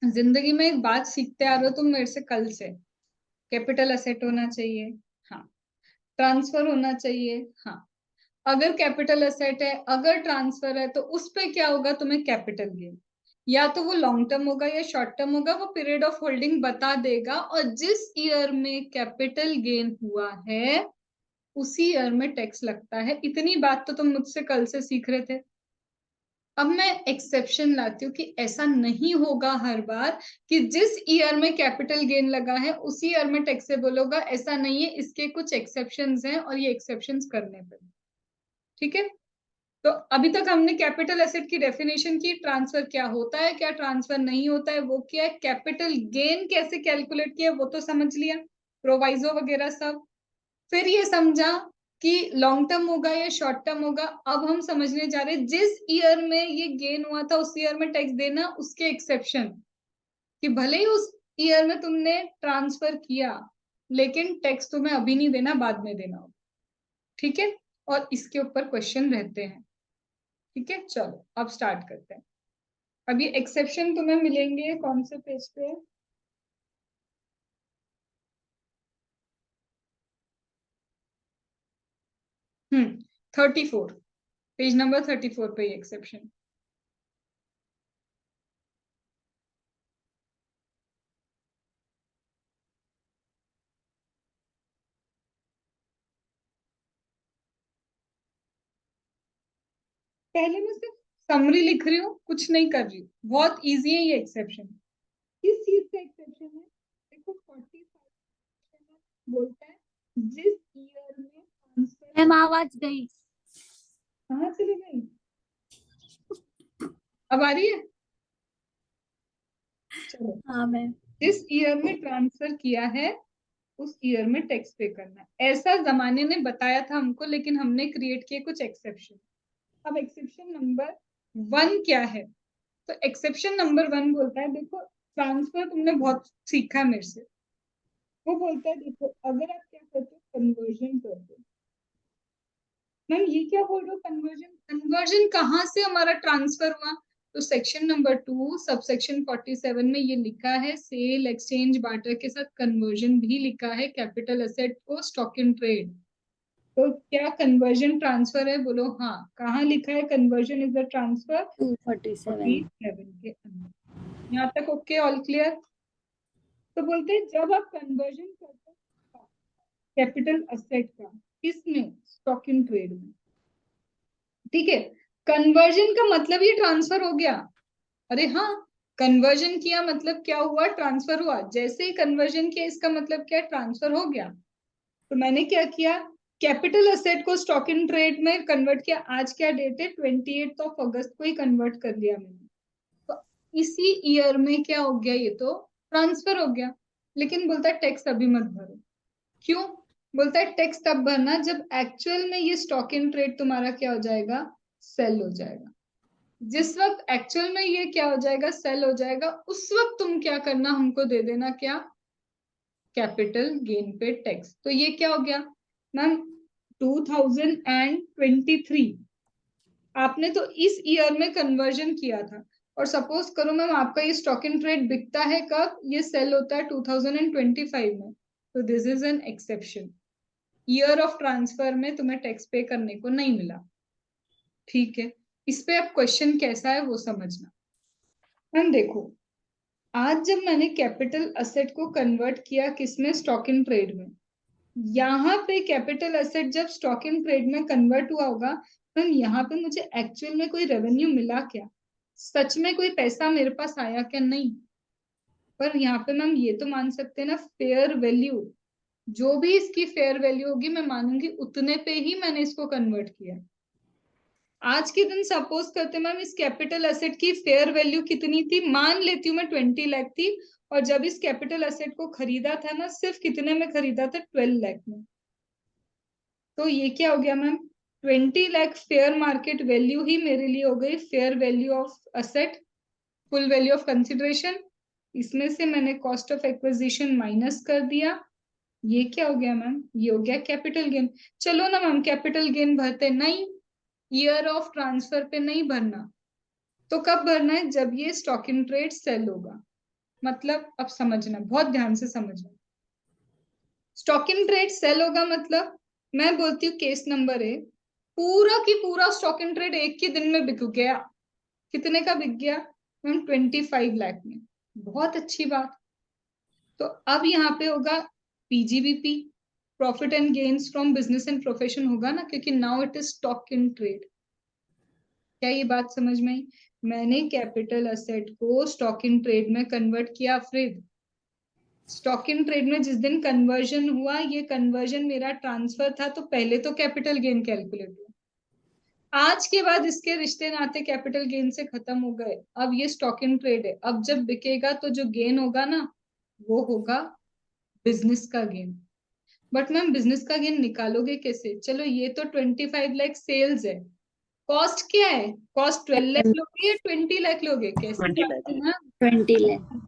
जिंदगी में एक बात सीखते आ रहे हो तुम मेरे से कल से। कैपिटल असेट होना चाहिए, हाँ। ट्रांसफर होना चाहिए, हाँ। अगर कैपिटल असेट है, अगर ट्रांसफर है, तो उस पे क्या होगा, तुम्हें कैपिटल गेन। या तो वो लॉन्ग टर्म होगा या शॉर्ट टर्म होगा, वो पीरियड ऑफ होल्डिंग बता देगा। और जिस ईयर में कैपिटल गेन हुआ है उसी ईयर में टैक्स लगता है। इतनी बात तो तुम मुझसे कल से सीख रहे थे। अब मैं एक्सेप्शन लाती हूँ कि ऐसा नहीं होगा हर बार कि जिस ईयर में कैपिटल गेन लगा है उसी ईयर में टैक्सेबल होगा। ऐसा नहीं है, इसके कुछ एक्सेप्शंस हैं और ये एक्सेप्शंस करने पड़े। ठीक है, तो अभी तक हमने कैपिटल एसेट की डेफिनेशन की, ट्रांसफर क्या होता है, क्या ट्रांसफर नहीं होता है, वो क्या है, कैपिटल गेन कैसे कैलकुलेट किया वो तो समझ लिया, प्रोवाइजो वगैरह सब। फिर ये समझा कि लॉन्ग टर्म होगा या शॉर्ट टर्म होगा। अब हम समझने जा रहे हैं जिस ईयर में ये गेन हुआ था उस ईयर में टैक्स देना, उसके एक्सेप्शन। कि भले ही उस ईयर में तुमने ट्रांसफर किया लेकिन टैक्स तुम्हें अभी नहीं देना, बाद में देना होगा। ठीक है, और इसके ऊपर क्वेश्चन रहते हैं। ठीक है, चलो अब स्टार्ट करते हैं। अभी एक्सेप्शन तुम्हें मिलेंगे कौन से पेज पे? हम्म, 34, पेज नंबर 34 पे एक्सेप्शन। पहले मैं सिर्फ समरी लिख रही हूँ, कुछ नहीं कर रही हूँ। बहुत इजी है ये एक्सेप्शन। किस चीज का एक्सेप्शन है? देखो 45 बोलता है जिस ईयर में ट्रांसफर। मैम आवाज गई। कहाँ चली गई? अब आ रही है? चलो, हाँ मैम। जिस ईयर में ट्रांसफर किया है उस ईयर में टैक्स पे करना है, ऐसा जमाने ने बताया था हमको, लेकिन हमने क्रिएट किए कुछ एक्सेप्शन। अब एक्सेप्शन नंबर 1 क्या है? तो एक्सेप्शन नंबर 1 बोलता है, देखो ट्रांसफर तुमने बहुत सीखा है मेरे से। वो बोलता है देखो, अगर आप क्या करते हो, कन्वर्जन करते हो। मैम ये क्या बोल रहे हो, कन्वर्जन? कन्वर्जन कहाँ से हमारा ट्रांसफर हुआ? तो सेक्शन नंबर 2 सब सेक्शन 47 में ये लिखा है, सेल एक्सचेंज बार्टर के साथ कन्वर्जन भी लिखा है, कैपिटल एसेट को स्टॉक इन ट्रेड। तो क्या कन्वर्जन ट्रांसफर है? बोलो हाँ। कहाँ लिखा है कन्वर्जन इज द ट्रांसफर? 247। 47 के अंदर। यहाँ तक ओके, ऑल क्लियर? तो बोलते हैं जब आप कन्वर्जन करते हो कैपिटल असेट का, किसमें? स्टॉक इन ट्रेड में। ठीक है, कन्वर्जन का मतलब ये ट्रांसफर हो गया। अरे हाँ, कन्वर्जन किया मतलब क्या हुआ? ट्रांसफर हुआ। जैसे ही कन्वर्जन किया इसका मतलब क्या? ट्रांसफर हो गया। तो मैंने क्या किया, कैपिटल असेट को स्टॉक इन ट्रेड में कन्वर्ट किया। आज क्या डेट है? 28 अगस्त को ही कन्वर्ट कर लिया मैंने। तो इसी ईयर में क्या हो गया, ये तो ट्रांसफर हो गया। लेकिन बोलता है टैक्स अभी मत भरो। क्यों? बोलता है टैक्स तब भरना जब एक्चुअल में ये स्टॉक इन ट्रेड तुम्हारा क्या हो जाएगा? सेल हो जाएगा। जिस वक्त एक्चुअल में ये क्या हो जाएगा? सेल हो जाएगा। उस वक्त तुम क्या करना, हमको दे देना क्या? कैपिटल गेन पे टैक्स। तो ये क्या हो गया मैम? 2023 आपने तो इस ईयर में कन्वर्जन किया था। और सपोज करो मैम आपका ये स्टॉक इन ट्रेड बिकता है कब? ये सेल होता है 2025 में। तो this is an exception. Year of transfer में तुम्हें टैक्स पे करने को नहीं मिला। ठीक है, इस पे अब क्वेश्चन कैसा है वो समझना। मैम देखो, आज जब मैंने कैपिटल असेट को कन्वर्ट किया किसमें? स्टॉक इन ट्रेड में। यहाँ पे कैपिटल एसेट जब स्टॉक इन ट्रेड में कन्वर्ट हुआ होगा, मैम यहाँ पे मुझे एक्चुअल में कोई रेवेन्यू मिला क्या? सच में कोई पैसा मेरे पास आया क्या? नहीं। पर यहाँ पे मैम ये तो मान सकते हैं ना, फेयर वैल्यू, जो भी इसकी फेयर वैल्यू होगी मैं मानूंगी उतने पे ही मैंने इसको कन्वर्ट किया। आज के दिन सपोज करते मैम इस कैपिटल एसेट की फेयर वैल्यू कितनी थी, मान लेती हूँ मैं 20 लाख थी, और जब इस कैपिटल एसेट को खरीदा था ना, सिर्फ कितने में खरीदा था, 12 लाख में। तो ये क्या हो गया ma'am, 20 lakh fair market value ही मेरे लिए हो गई fair value of asset, full value of consideration. इसमें से मैंने कॉस्ट ऑफ एक्विजिशन माइनस कर दिया, ये क्या हो गया मैम, ये हो गया कैपिटल गेन। चलो ना मैम कैपिटल गेन भरते नहीं, ईयर ऑफ ट्रांसफर पे नहीं भरना, तो कब भरना है, जब ये स्टॉक इन ट्रेड सेल होगा। मतलब अब समझना, बहुत ध्यान से समझना, स्टॉक इन ट्रेड सेल होगा मतलब मैं बोलती हूँ केस नंबर ए, पूरा की पूरा स्टॉक इन ट्रेड एक ही दिन में बिक गया। कितने का बिक गया मैम, 25 लाख में। बहुत अच्छी बात। तो अब यहाँ पे होगा PGBP, profit and gains from business and profession होगा ना, क्योंकि now it is stock in trade. क्या ये बात समझ में आई? मैंने कैपिटल असेट को स्टॉक इन ट्रेड में कन्वर्ट किया। फ्रिद, स्टॉक इन ट्रेड में जिस दिन कन्वर्जन हुआ, ये कन्वर्जन मेरा ट्रांसफर था, तो पहले तो कैपिटल गेन कैलकुलेट हुआ। आज के बाद इसके रिश्ते नाते कैपिटल गेन से खत्म हो गए, अब ये स्टॉक इन ट्रेड है। अब जब बिकेगा तो जो गेन होगा ना, वो होगा बिजनेस का गेन। बट मैम बिजनेस का गेन निकालोगे कैसे? चलो ये तो 25 लाख सेल्स है, कॉस्ट क्या है, कॉस्ट 12 लाख लोगे या 20 लाख लोगे, कैसे 20 लाख। बात है ना? 20 लाख।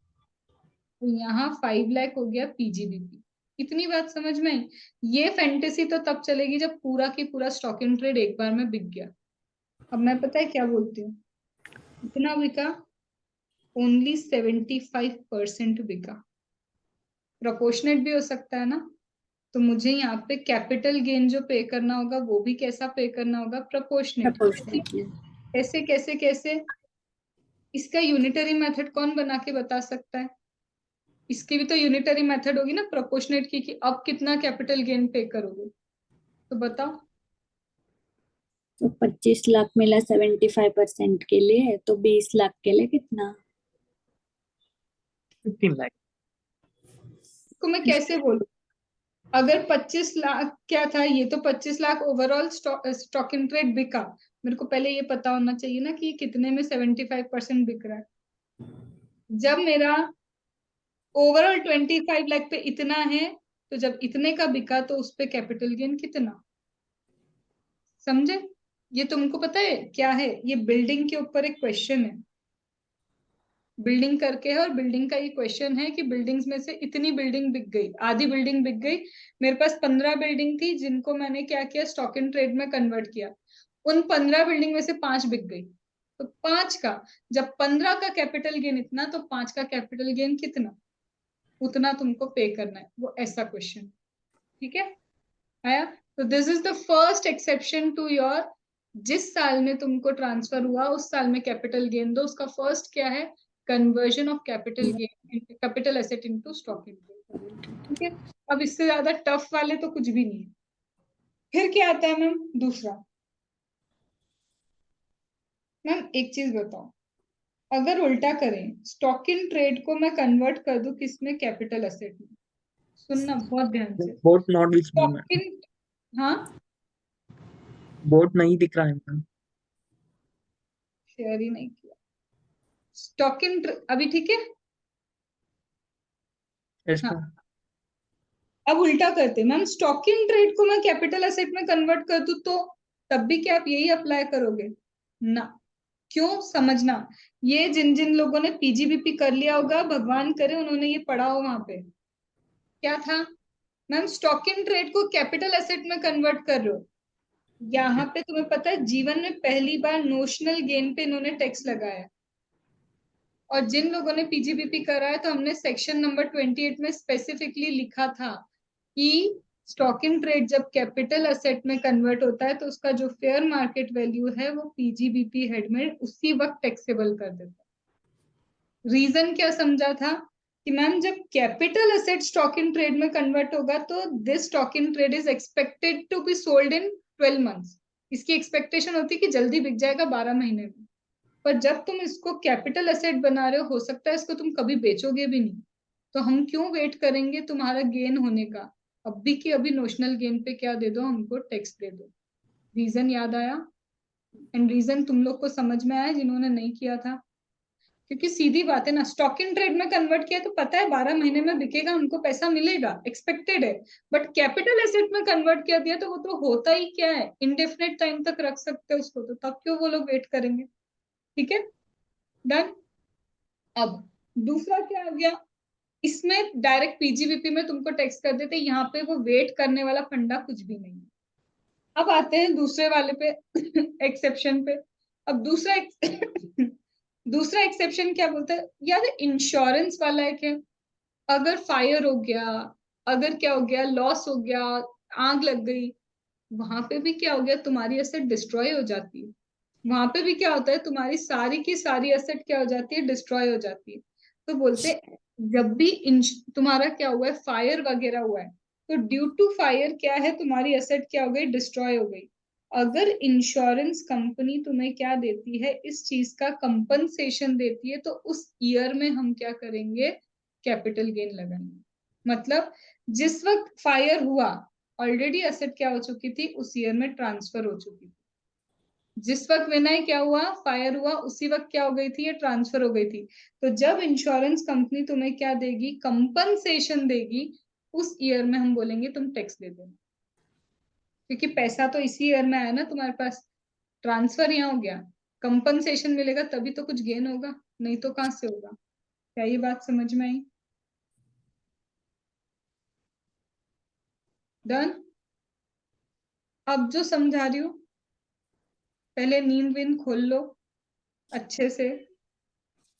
तो यहाँ 5 लाख हो गया पीजीबीपी। इतनी बात समझ में आई? ये फैंटेसी तो तब चलेगी जब पूरा की पूरा स्टॉक इन ट्रेड एक बार में बिक गया। अब मैं पता है क्या बोलती हूँ, इतना बिका, ओनली 75% बिका। प्रोपोर्शनेट भी हो सकता है ना, तो मुझे यहाँ पे कैपिटल गेन जो पे करना होगा वो भी कैसा पे करना होगा, प्रोपोर्शनेट। Proportionately. कैसे कैसे कैसे? इसका यूनिटरी मेथड कौन बना के बता सकता है? इसकी भी तो यूनिटरी मेथड होगी ना प्रोपोर्शनेट की, कि अब कितना कैपिटल गेन पे करोगे, तो बताओ। तो 25 लाख मिला 75% के लिए, तो 20 लाख के लिए कितना? 15 लाख। इसको मैं कैसे बोलूं? अगर 25 लाख क्या था, ये तो 25 lakh overall stock in trade बिका, मेरे को पहले ये पता होना चाहिए ना कि कितने में 75% बिक रहा है। जब मेरा ओवरऑल 25 लाख पे इतना है, तो जब इतने का बिका तो उस पे कैपिटल गेन कितना, समझे? ये तुमको पता है क्या है? ये बिल्डिंग के ऊपर एक क्वेश्चन है, बिल्डिंग करके है, और बिल्डिंग का ये क्वेश्चन है कि बिल्डिंग्स में से इतनी बिल्डिंग बिक गई, आधी बिल्डिंग बिक गई। मेरे पास 15 बिल्डिंग थी जिनको मैंने क्या किया, स्टॉक इन ट्रेड में कन्वर्ट किया। उन 15 बिल्डिंग में से 5 बिक गई, तो 5 का, जब 15 का कैपिटल गेन इतना, तो 5 का कैपिटल गेन कितना, उतना तुमको पे करना है। वो ऐसा क्वेश्चन, ठीक है? आया? तो this is the first exception to your, जिस साल में तुमको ट्रांसफर हुआ उस साल में कैपिटल गेन दो। उसका फर्स्ट क्या है, conversion of capital gain, capital asset into stock in. ठीक है? अब इससे ज्यादा टफ वाले तो कुछ भी नहीं है। फिर क्या आता है मैम दूसरा? मैम एक चीज बताओ, अगर उल्टा करें, स्टॉक इन ट्रेड को मैं कन्वर्ट कर दूं किसमें, कैपिटल एसेट में। सुनना बहुत ध्यान से, board not visible stock ma'am, इन, हाँ बोर्ड नहीं दिख रहा है मैम। शेयर ही नहीं किया। स्टॉक इन अभी ठीक है? यस हाँ, मैम। अब उल्टा करते मैम, स्टॉक इन ट्रेड को मैं कैपिटल एसेट में कन्वर्ट कर दूं तो तब भी क्या आप यही अप्लाई करोगे ना? क्यों, समझना। ये जिन जिन लोगों ने पीजीबीपी कर लिया होगा, भगवान करे उन्होंने ये पढ़ा हो वहां पे, क्या था मैम, स्टॉक इन ट्रेड को कैपिटल एसेट में कन्वर्ट कर रहे हो। यहाँ पे तुम्हें पता है जीवन में पहली बार नोशनल गेन पे इन्होंने टैक्स लगाया। और जिन लोगों ने पीजीबीपी करा है, तो हमने सेक्शन नंबर 28 में स्पेसिफिकली लिखा था कि स्टॉक इन ट्रेड जब कैपिटल असेट में कन्वर्ट होता है, तो उसका जो फेयर मार्केट वैल्यू है वो पीजीबीपी हेड में उसी वक्त टैक्सेबल कर देता है। रीजन क्या समझा था कि मैम जब capital asset stock in trade में कन्वर्ट होगा, तो this stock in trade is expected to be sold in 12 months. इसकी एक्सपेक्टेशन होती है कि जल्दी बिक जाएगा 12 महीने में। पर जब तुम इसको कैपिटल एसेट बना रहे हो सकता है इसको तुम कभी बेचोगे भी नहीं, तो हम क्यों वेट करेंगे तुम्हारा गेन होने का? अभी की अभी नोशनल गेन पे क्या दे दो, हमको टैक्स दे दो। रीजन याद आया? एंड रीजन तुम लोग को समझ में आया जिन्होंने नहीं किया था, क्योंकि सीधी बात है ना, स्टॉक इन ट्रेड में कन्वर्ट किया तो पता है 12 महीने में बिकेगा, उनको पैसा मिलेगा, एक्सपेक्टेड है। बट कैपिटल एसेट में कन्वर्ट कर दिया तो वो तो होता ही क्या है, इंडेफिनिट टाइम तक रख सकते हो उसको, तो तब क्यों वो लोग वेट करेंगे। ठीक है, डन। अब दूसरा क्या आ गया, इसमें डायरेक्ट पीजीबीपी में तुमको टैक्स कर देते, यहाँ पे वो वेट करने वाला फंडा कुछ भी नहीं है। अब आते हैं दूसरे वाले पे एक्सेप्शन पे। अब दूसरा एक्सेप्शन क्या बोलता है यार, इंश्योरेंस वाला है क्या, अगर फायर हो गया, अगर क्या हो गया, लॉस हो गया, आग लग गई, वहां पे भी क्या हो गया, तुम्हारी एसेट डिस्ट्रॉय हो जाती है। वहां पे भी क्या होता है, तुम्हारी सारी की सारी एसेट क्या हो जाती है, डिस्ट्रॉय हो जाती है। तो बोलते हैं, जब भी तुम्हारा क्या हुआ है, फायर वगैरह हुआ है, तो ड्यू टू फायर क्या है, तुम्हारी एसेट क्या हो गई, डिस्ट्रॉय हो गई। अगर इंश्योरेंस कंपनी तुम्हें क्या देती है, इस चीज का कंपनसेशन देती है, तो उस ईयर में हम क्या करेंगे, कैपिटल गेन लगाएंगे। मतलब जिस वक्त फायर हुआ, ऑलरेडी एसेट क्या हो चुकी थी, उस ईयर में ट्रांसफर हो चुकी थी। जिस वक्त विनय क्या हुआ, फायर हुआ, उसी वक्त क्या हो गई थी, ये ट्रांसफर हो गई थी। तो जब इंश्योरेंस कंपनी तुम्हें क्या देगी, कंपनसेशन देगी, उस ईयर में हम बोलेंगे तुम टैक्स दे देना, क्योंकि पैसा तो इसी ईयर में आया ना तुम्हारे पास, ट्रांसफर यहाँ हो गया, कंपनसेशन मिलेगा तभी तो कुछ गेन होगा, नहीं तो कहां से होगा। क्या ये बात समझ में आई? डन। अब जो समझा रही हूँ, पहले नींद विंद खोल लो अच्छे से,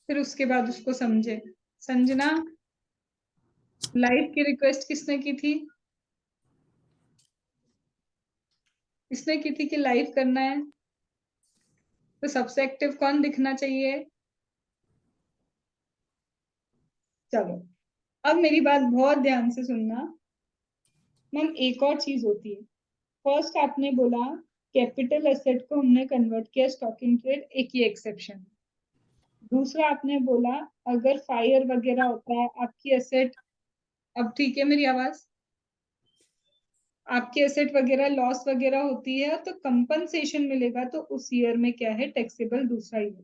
फिर उसके बाद उसको समझे। संजना, लाइव की रिक्वेस्ट किसने की थी, किसने की थी कि लाइव करना है, तो सबसे एक्टिव कौन दिखना चाहिए। चलो, अब मेरी बात बहुत ध्यान से सुनना। मैम एक और चीज होती है, फर्स्ट आपने बोला कैपिटल एसेट को हमने कन्वर्ट किया स्टॉक इन ट्रेड, एक ही एक्सेप्शन। दूसरा आपने बोला अगर फायर वगैरह होता है आपकी एसेट, अब ठीक है मेरी आवाज, आपकी एसेट वगैरह लॉस वगैरह होती है तो कंपनसेशन मिलेगा, तो उस ईयर में क्या है, टैक्सेबल दूसरा ईयर।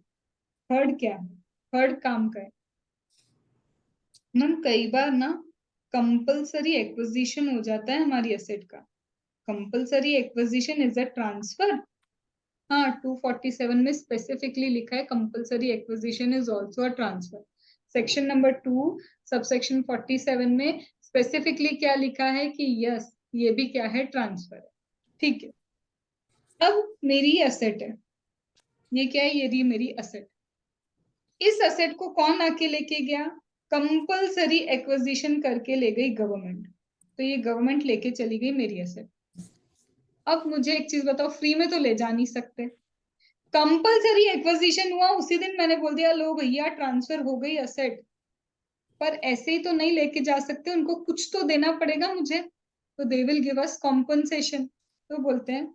थर्ड क्या है, थर्ड काम का है मैम, कई बार ना कंपलसरी एक्विजिशन हो जाता है हमारी एसेट का। Compulsory acquisition is a transfer. हाँ, 247 में स्पेसिफिकली लिखा है compulsory acquisition is also a transfer. Section number 2 subsection 47 में स्पेसिफिकली क्या लिखा है कि यस, ये भी क्या है, ट्रांसफर है। ठीक है, अब मेरी एसेट है, ये क्या है, ये रही मेरी एसेट। इस एसेट को कौन आके लेके गया, कंपलसरी एक्विजिशन करके ले गई गवर्नमेंट, तो ये गवर्नमेंट लेके चली गई मेरी एसेट। अब मुझे एक चीज बताओ, फ्री में तो ले जा नहीं सकते, कंपलसरी एक्विजिशन हुआ उसी दिन मैंने बोल दिया लो भैया ट्रांसफर हो गई एसेट, पर ऐसे ही तो नहीं लेके जा सकते, उनको कुछ तो देना पड़ेगा मुझे, तो they will give us compensation. तो बोलते हैं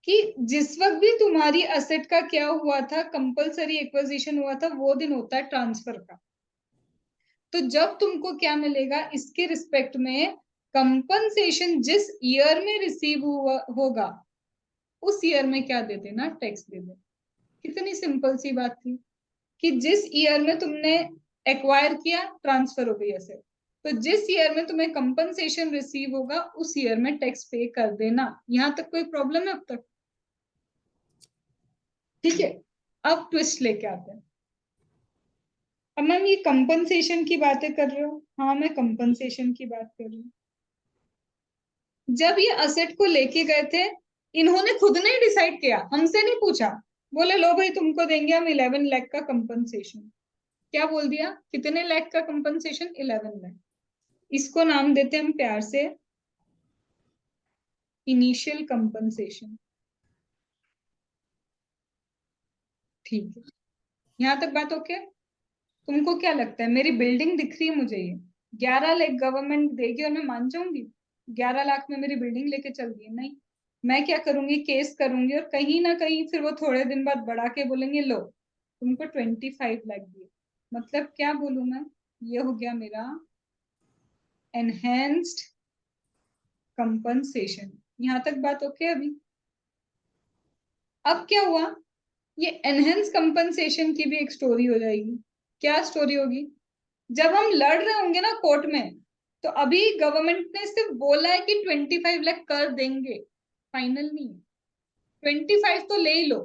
कि जिस वक्त भी तुम्हारी एसेट का क्या हुआ था, कंपलसरी एक्विजिशन हुआ था, वो दिन होता है ट्रांसफर का। तो जब तुमको क्या मिलेगा, इसके रिस्पेक्ट में कंपनसेशन जिस ईयर में रिसीव होगा, उस ईयर में क्या दे देना, टैक्स दे देना। कितनी सिंपल सी बात थी कि जिस ईयर में तुमने एक्वायर किया, ट्रांसफर हो गई एसेट, तो जिस ईयर में तुम्हें कंपनसेशन रिसीव होगा, उस ईयर में टैक्स पे कर देना। यहां तक कोई प्रॉब्लम है अब तक? ठीक है, अब ट्विस्ट लेके आते हैं। अब मैम ये कंपनसेशन की बातें कर रहे हो, हाँ मैं कंपनसेशन की बात कर रही हूँ। जब ये असेट को लेके गए थे, इन्होंने खुद ने डिसाइड किया, हमसे नहीं पूछा, बोले लो भाई तुमको देंगे हम 11 लाख का कंपनसेशन। क्या बोल दिया, कितने लाख का कंपनसेशन, 11 लाख। इसको नाम देते हम प्यार से इनिशियल कंपनसेशन। ठीक है, यहां तक बात ओके। तुमको क्या लगता है, मेरी बिल्डिंग दिख रही है मुझे, ये 11 लाख गवर्नमेंट देगी और मैं मान जाऊंगी, 11 लाख में मेरी बिल्डिंग लेके चल रही है? नहीं, मैं क्या करूंगी, केस करूंगी, और कहीं ना कहीं फिर वो थोड़े दिन बाद बढ़ा के बोलेंगे लो तुमको 25 लाख दिए। मतलब क्या बोलूं मैं, ये हो गया मेरा एनहेंस्ड कंपनसेशन। यहां तक बात ओके अभी? अब क्या हुआ, ये एनहेंस कंपनसेशन की भी एक स्टोरी हो जाएगी। क्या स्टोरी होगी, जब हम लड़ रहे होंगे ना कोर्ट में, तो अभी गवर्नमेंट ने सिर्फ बोला है कि 25 लाख कर देंगे, फाइनल नहीं है। 25 तो ले ही लो,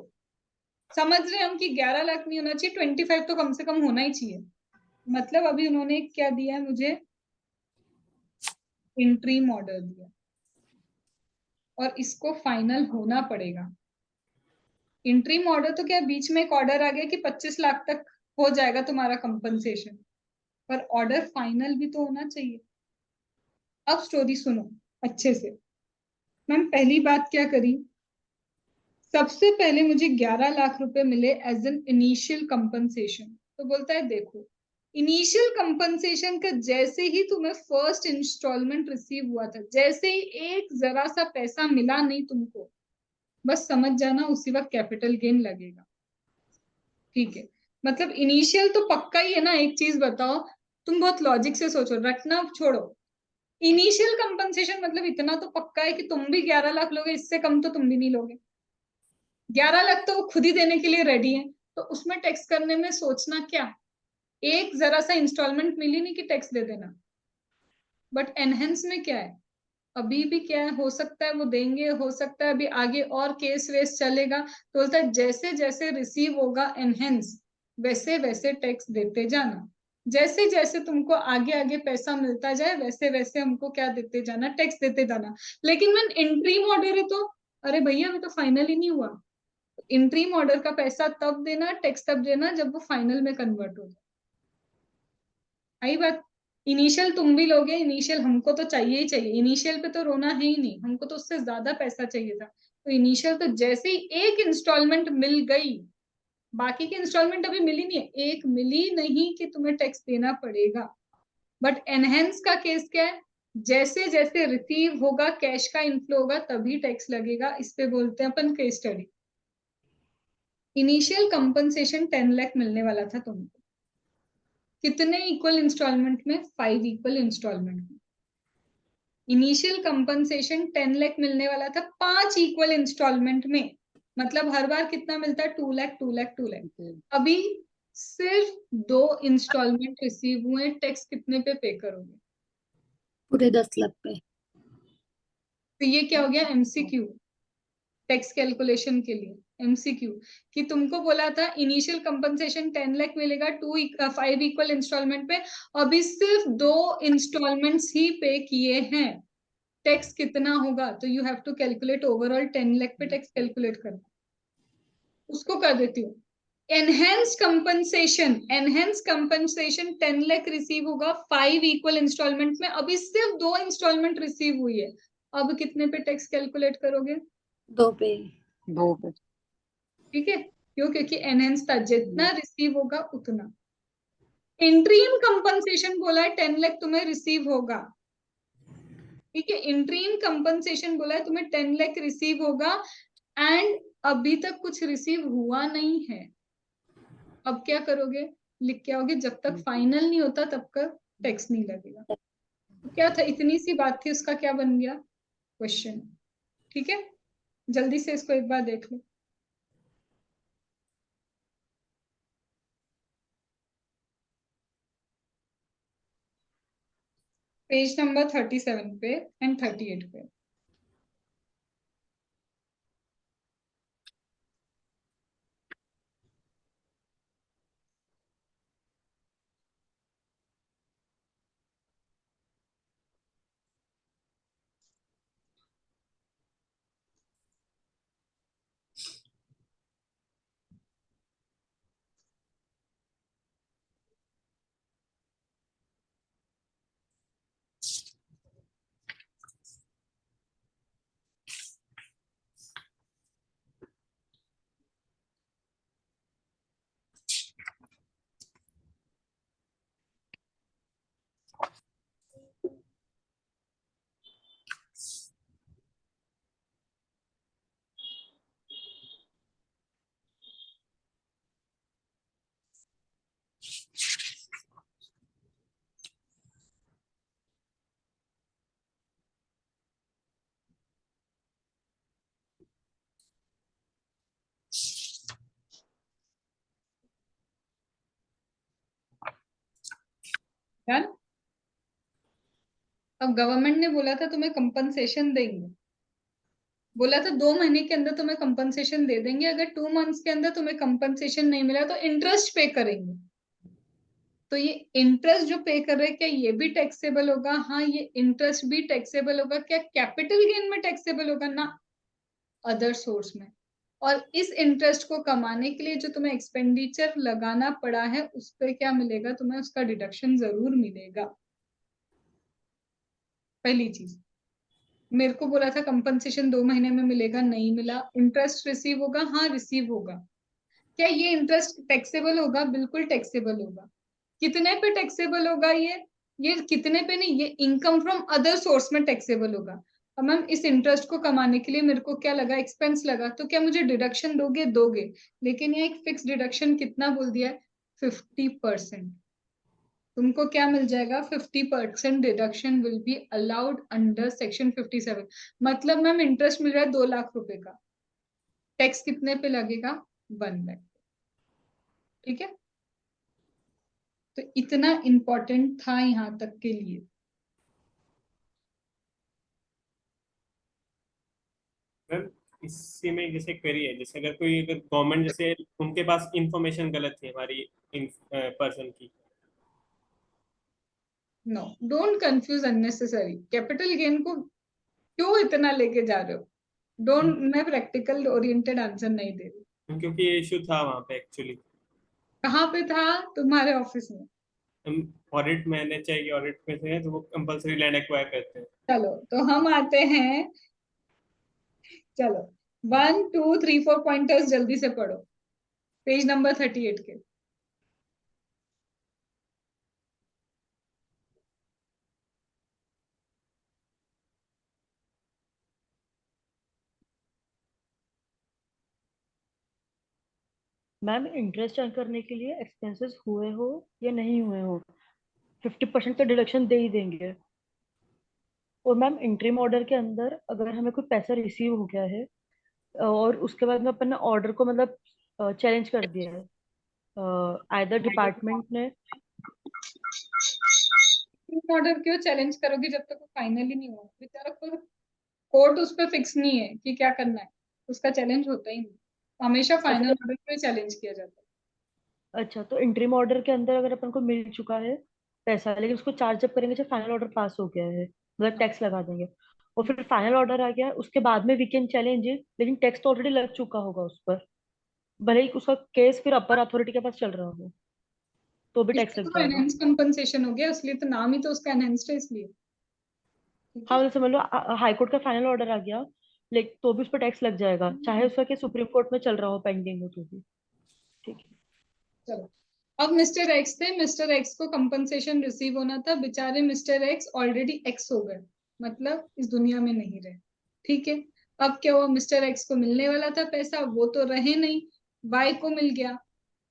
समझ रहे हैं हम कि 11 लाख नहीं होना चाहिए, 25 तो कम से कम होना ही चाहिए। मतलब अभी उन्होंने क्या दिया है मुझे, इंट्रीम ऑर्डर दिया, और इसको फाइनल होना पड़ेगा। इंट्रीम ऑर्डर तो क्या, बीच में एक ऑर्डर आ गया कि 25 लाख तक हो जाएगा तुम्हारा कंपनसेशन, पर ऑर्डर फाइनल भी तो होना चाहिए। अब स्टोरी सुनो अच्छे से। मैम पहली बात क्या करी, सबसे पहले मुझे 11 लाख रुपए मिले एज एन इनिशियल कंपनसेशन। तो बोलता है देखो, इनिशियल कंपनसेशन का जैसे ही तुम्हें फर्स्ट इंस्टॉलमेंट रिसीव हुआ था, जैसे ही एक जरा सा पैसा मिला नहीं तुमको, बस समझ जाना उसी वक्त कैपिटल गेन लगेगा। ठीक है, मतलब इनिशियल तो पक्का ही है ना। एक चीज बताओ, तुम बहुत लॉजिक से सोचो, रटना छोड़ो। इनिशियल कंपनसेशन मतलब इतना तो पक्का है कि तुम भी 11 लाख लोगे, इससे कम तो तुम भी नहीं लोगे। 11 लाख तो वो खुद ही देने के लिए रेडी है, तो उसमें टैक्स करने में सोचना क्या, एक जरा सा इंस्टॉलमेंट मिली नहीं कि टैक्स दे देना। बट एनहेंस में क्या है, अभी भी क्या है, हो सकता है वो देंगे, हो सकता है अभी आगे और केस वेस चलेगा। तो बोलता है जैसे जैसे रिसीव होगा एनहेंस, वैसे वैसे टैक्स देते जाना। जैसे जैसे तुमको आगे आगे पैसा मिलता जाए, वैसे वैसे हमको क्या देते जाना, टैक्स देते जाना। लेकिन मैं इंट्रीम ऑर्डर है तो, अरे भैया अभी तो फाइनल ही नहीं हुआ। इंट्रीम ऑर्डर का पैसा तब देना, टैक्स तब देना जब वो फाइनल में कन्वर्ट हो जाए। आई बात। इनिशियल तुम भी लोगे, इनिशियल हमको तो चाहिए ही चाहिए, इनिशियल पे तो रोना है ही नहीं, हमको तो उससे ज्यादा पैसा चाहिए था। तो इनिशियल तो जैसे ही एक इंस्टॉलमेंट मिल गई, बाकी की इंस्टॉलमेंट अभी मिली नहीं है, एक मिली नहीं कि तुम्हें टैक्स देना पड़ेगा। बट एनहेंस का केस क्या है, जैसे जैसे रिसीव होगा, कैश का इनफ्लो होगा, तभी टैक्स लगेगा। इस पे बोलते हैं अपन case study. Initial compensation 10 lakh मिलने वाला था तुमको, कितने इक्वल इंस्टॉलमेंट में, 5 इक्वल इंस्टॉलमेंट में। इनिशियल कंपनसेशन 10 लाख मिलने वाला था 5 इक्वल इंस्टॉलमेंट में, मतलब हर बार कितना मिलता है, 2 लाख 2 लाख 2 लाख। Okay. अभी सिर्फ 2 इंस्टॉलमेंट रिसीव हुए, टैक्स कितने पे पे करोगे। पूरे 10 लाख पे। तो ये क्या हो गया, एमसीक्यू, टैक्स कैलकुलेशन के लिए एमसीक्यू। कि तुमको बोला था इनिशियल कंपनसेशन 10 लाख मिलेगा 5 इक्वल इंस्टॉलमेंट पे, अभी सिर्फ 2 इंस्टॉलमेंट्स ही पे किए हैं, टैक्स कितना होगा। तो you have to calculate overall 10 lakh पे टैक्स कैलकुलेट करना। उसको कर देती हूँ। एनहेंस कंपनसेशन 10 लाख रिसीव होगा 5 इक्वल इंस्टॉलमेंट में, अभी सिर्फ 2 इंस्टॉलमेंट रिसीव हुई है। अब कितने पे टैक्स कैलकुलेट करोगे, 2 पे। 2 पे। ठीक है, क्यों, क्योंकि एनहेंस था, जितना रिसीव होगा उतना। इंट्रीम कंपनसेशन बोला है 10 लाख तुम्हें रिसीव होगा, ठीक है, इंट्रीम कंपनसेशन बोला है तुम्हें 10 लाख रिसीव होगा, एंड अभी तक कुछ रिसीव हुआ नहीं है। अब क्या करोगे, लिख के आओगे जब तक फाइनल नहीं होता तब तक टैक्स नहीं लगेगा। तो क्या था, इतनी सी बात थी, उसका क्या बन गया, क्वेश्चन। ठीक है, जल्दी से इसको एक बार देख लो। पेज नंबर 37 पे एंड 38 पे। डन। अब गवर्नमेंट ने बोला था तुम्हें कंपनसेशन देंगे, बोला था 2 महीने के अंदर तुम्हें कंपनसेशन दे देंगे, अगर 2 मंथ्स के अंदर तुम्हें कंपनसेशन नहीं मिला तो इंटरेस्ट पे करेंगे। तो ये इंटरेस्ट जो पे कर रहे हैं क्या ये भी टैक्सेबल होगा? हाँ, ये इंटरेस्ट भी टैक्सेबल होगा। क्या कैपिटल गेन में टैक्सेबल होगा? ना, अदर सोर्स में। और इस इंटरेस्ट को कमाने के लिए जो तुम्हें एक्सपेंडिचर लगाना पड़ा है उस पर क्या मिलेगा? तुम्हें उसका डिडक्शन जरूर मिलेगा। पहली चीज, मेरे को बोला था कंपनसेशन 2 महीने में मिलेगा, नहीं मिला। इंटरेस्ट रिसीव होगा? हाँ, रिसीव होगा। क्या ये इंटरेस्ट टैक्सेबल होगा? बिल्कुल टैक्सेबल होगा। कितने पे टैक्सेबल होगा? ये कितने पे नहीं, ये इनकम फ्रॉम अदर सोर्स में टैक्सेबल होगा। अब मैम इस इंटरेस्ट को कमाने के लिए मेरे को क्या लगा? एक्सपेंस लगा। तो क्या मुझे डिडक्शन दोगे? दोगे, लेकिन ये एक फिक्स डिडक्शन कितना बोल दिया है? 50%। तुमको क्या मिल जाएगा? 50% deduction will be allowed under section 57। मतलब मैम इंटरेस्ट मिल रहा है 2 लाख रुपए का, टैक्स कितने पे लगेगा? 1 लाख। ठीक है, तो इतना इंपॉर्टेंट था यहाँ तक के लिए। मैम इसी में जैसे क्वेरी है, जैसे अगर गवर्नमेंट जैसे उनके पास इंफॉर्मेशन गलत थी हमारी पर्सन की। No, don't confuse unnecessary. Capital gain को क्यों इतना लेके जा रहे हो? डोंट, मैं प्रैक्टिकल ओरिएंटेड आंसर नहीं दे रही। क्योंकि ये इशू था वहाँ पे एक्चुअली। कहाँ पे था? तुम्हारे ऑफिस में? हम ऑडिट मैनेज चाहिए, ऑडिट में थे तो वो कंपलसरी लैंड एक्वायर करते हैं। चलो तो हम आते हैं, चलो 1 2 3 4 पॉइंटर्स जल्दी से पढ़ो, पेज नंबर 38 के। मैम इंटरेस्ट अर्न करने के लिए एक्सपेंसेस हुए हो या नहीं हुए हो 50% का डिडक्शन दे ही देंगे। और मैम इंटरिम ऑर्डर के अंदर अगर हमें कोई पैसा रिसीव हो गया है और उसके बाद में अपन ने ऑर्डर को मतलब चैलेंज कर दिया है, आइदर डिपार्टमेंट ने। ऑर्डर क्यों चैलेंज करोगे जब तक वो फाइनल ही नहीं हुआ? बेचारा कोर्ट उस पर फिक्स नहीं है कि क्या करना है, उसका चैलेंज होता ही नहीं। हमेशा फाइनल अच्छा ऑर्डर पे चैलेंज किया जाता है। अच्छा, तो इंटरिम ऑर्डर के अंदर अगर अपन को मिल चुका है पैसा, लेकिन उसको चार्ज जब करेंगे जब फाइनल ऑर्डर पास हो गया है, मतलब टैक्स लगा देंगे। और फिर फाइनल ऑर्डर आ गया है, उसके बाद में वी कैन चैलेंज इट, लेकिन टैक्स तो ऑलरेडी लग चुका होगा उस पर, भले ही उसका केस फिर अपर अथॉरिटी के पास चल रहा हो तो भी टैक्स इसलिए लग तो जाएगा। एनहेंस कंपनसेशन हो गया, इसलिए तो नाम ही तो उसका एनहेंस्ड है, इसलिए। ठीक हाँ है, मतलब समझ लो हाई कोर्ट का फाइनल ऑर्डर आ गया, लेकिन तो भी उस पर टैक्स लग जाएगा, चाहे उसका केस सुप्रीम कोर्ट में चल रहा हो, पेंडिंग हो तो भी। ठीक है। चलो। अब मिस्टर एक्स थे, मिस्टर एक्स को कंपनसेशन रिसीव होना था, बेचारे मिस्टर एक्स ऑलरेडी एक्स हो गए, मतलब इस दुनिया में नहीं रहे। ठीक है, अब क्या हुआ? मिस्टर एक्स को मिलने वाला था पैसा, वो तो रहे नहीं, वाई को मिल गया।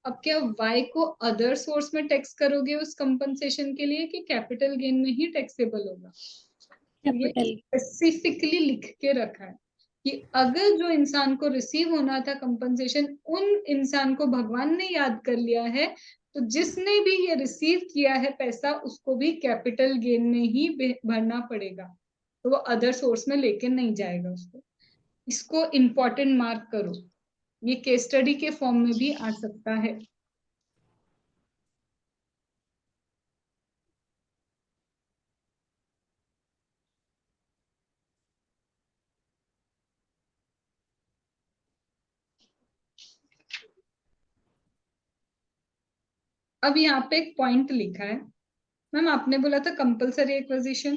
अब क्या वाई को अदर सोर्स में टैक्स करोगे उस कंपनसेशन के लिए, कि कैपिटल गेन में ही टैक्सेबल होगा? ये कैपिटल स्पेसिफिकली लिख के रखा है कि अगर जो इंसान को रिसीव होना था कंपनसेशन, उन इंसान को भगवान ने याद कर लिया है, तो जिसने भी ये रिसीव किया है पैसा उसको भी कैपिटल गेन में ही भरना पड़ेगा, तो वो अदर सोर्स में लेके नहीं जाएगा उसको। इसको इम्पोर्टेंट मार्क करो, ये केस स्टडी के फॉर्म में भी आ सकता है। अब यहाँ पे एक पॉइंट लिखा है, मैम आपने बोला था कंपलसरी एक्विजिशन,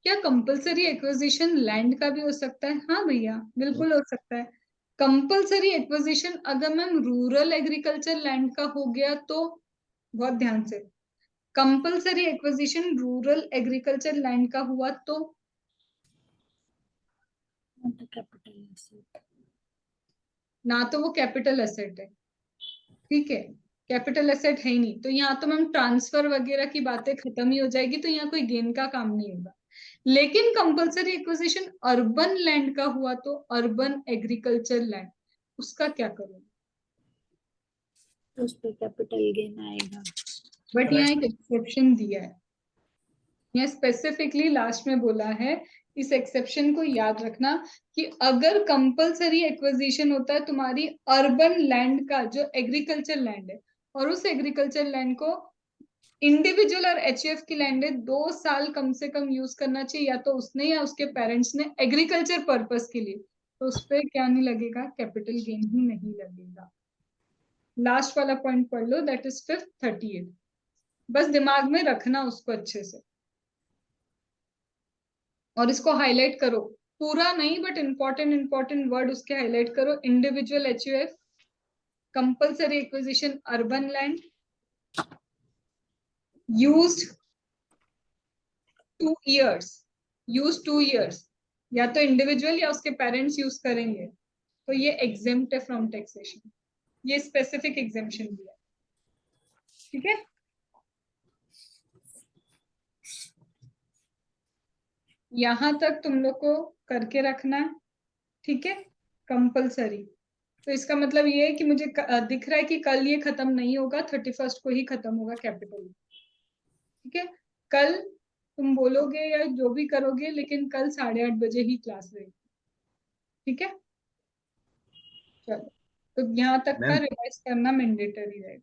क्या कंपलसरी एक्विजिशन लैंड का भी हो सकता है? हाँ भैया, बिल्कुल हो सकता है। कंपलसरी एक्विजिशन अगर मैम रूरल एग्रीकल्चर लैंड का हो गया तो, बहुत ध्यान से, compulsory acquisition rural agriculture land का हुआ तो कैपिटल ना तो वो कैपिटल एसेट है, ठीक है, कैपिटल एसेट है ही नहीं, तो यहाँ तो मैम ट्रांसफर वगैरह की बातें खत्म ही हो जाएगी, तो यहाँ कोई गेन का काम नहीं होगा। लेकिन कंपलसरी एक्विजिशन अर्बन लैंड का हुआ तो, अर्बन एग्रीकल्चर लैंड, उसका क्या करोगे? तो उस पे कैपिटल गेन आएगा। बट यहाँ एक एक्सेप्शन दिया है, यहाँ स्पेसिफिकली लास्ट में बोला है, इस एक्सेप्शन को याद रखना कि अगर कंपलसरी एक्विजिशन होता है तुम्हारी अर्बन लैंड का, जो एग्रीकल्चर लैंड है, और उस एग्रीकल्चर लैंड को इंडिविजुअल और एचयूएफ की लैंड है, 2 साल कम से कम यूज करना चाहिए, या तो उसने या उसके पेरेंट्स ने, एग्रीकल्चर पर्पस के लिए, तो उस पर क्या नहीं लगेगा, कैपिटल गेन ही नहीं लगेगा। लास्ट वाला पॉइंट पढ़ लो, दैट इज 5th 38, बस दिमाग में रखना उसको अच्छे से, और इसको हाईलाइट करो, पूरा नहीं बट इंपॉर्टेंट वर्ड उसके हाईलाइट करो। Individual HUF, compulsory acquisition urban land, used 2 years, use 2 years, या तो इंडिविजुअल या उसके पेरेंट्स यूज करेंगे, तो ये एग्जेम्प्ट है फ्रॉम टैक्सेशन, ये स्पेसिफिक एग्जेम्पशन दिया है, ठीक है। यहां तक तुम लोग को करके रखना है, ठीक है, कंपलसरी। तो इसका मतलब ये है कि मुझे दिख रहा है कि कल ये खत्म नहीं होगा, 31st को ही खत्म होगा कैपिटल, ठीक है। कल तुम बोलोगे या जो भी करोगे, लेकिन कल 8:30 बजे ही क्लास रहेगी, ठीक है। चलो, तो यहाँ तक का रिवाइज करना मैंडेटरी रहेगा।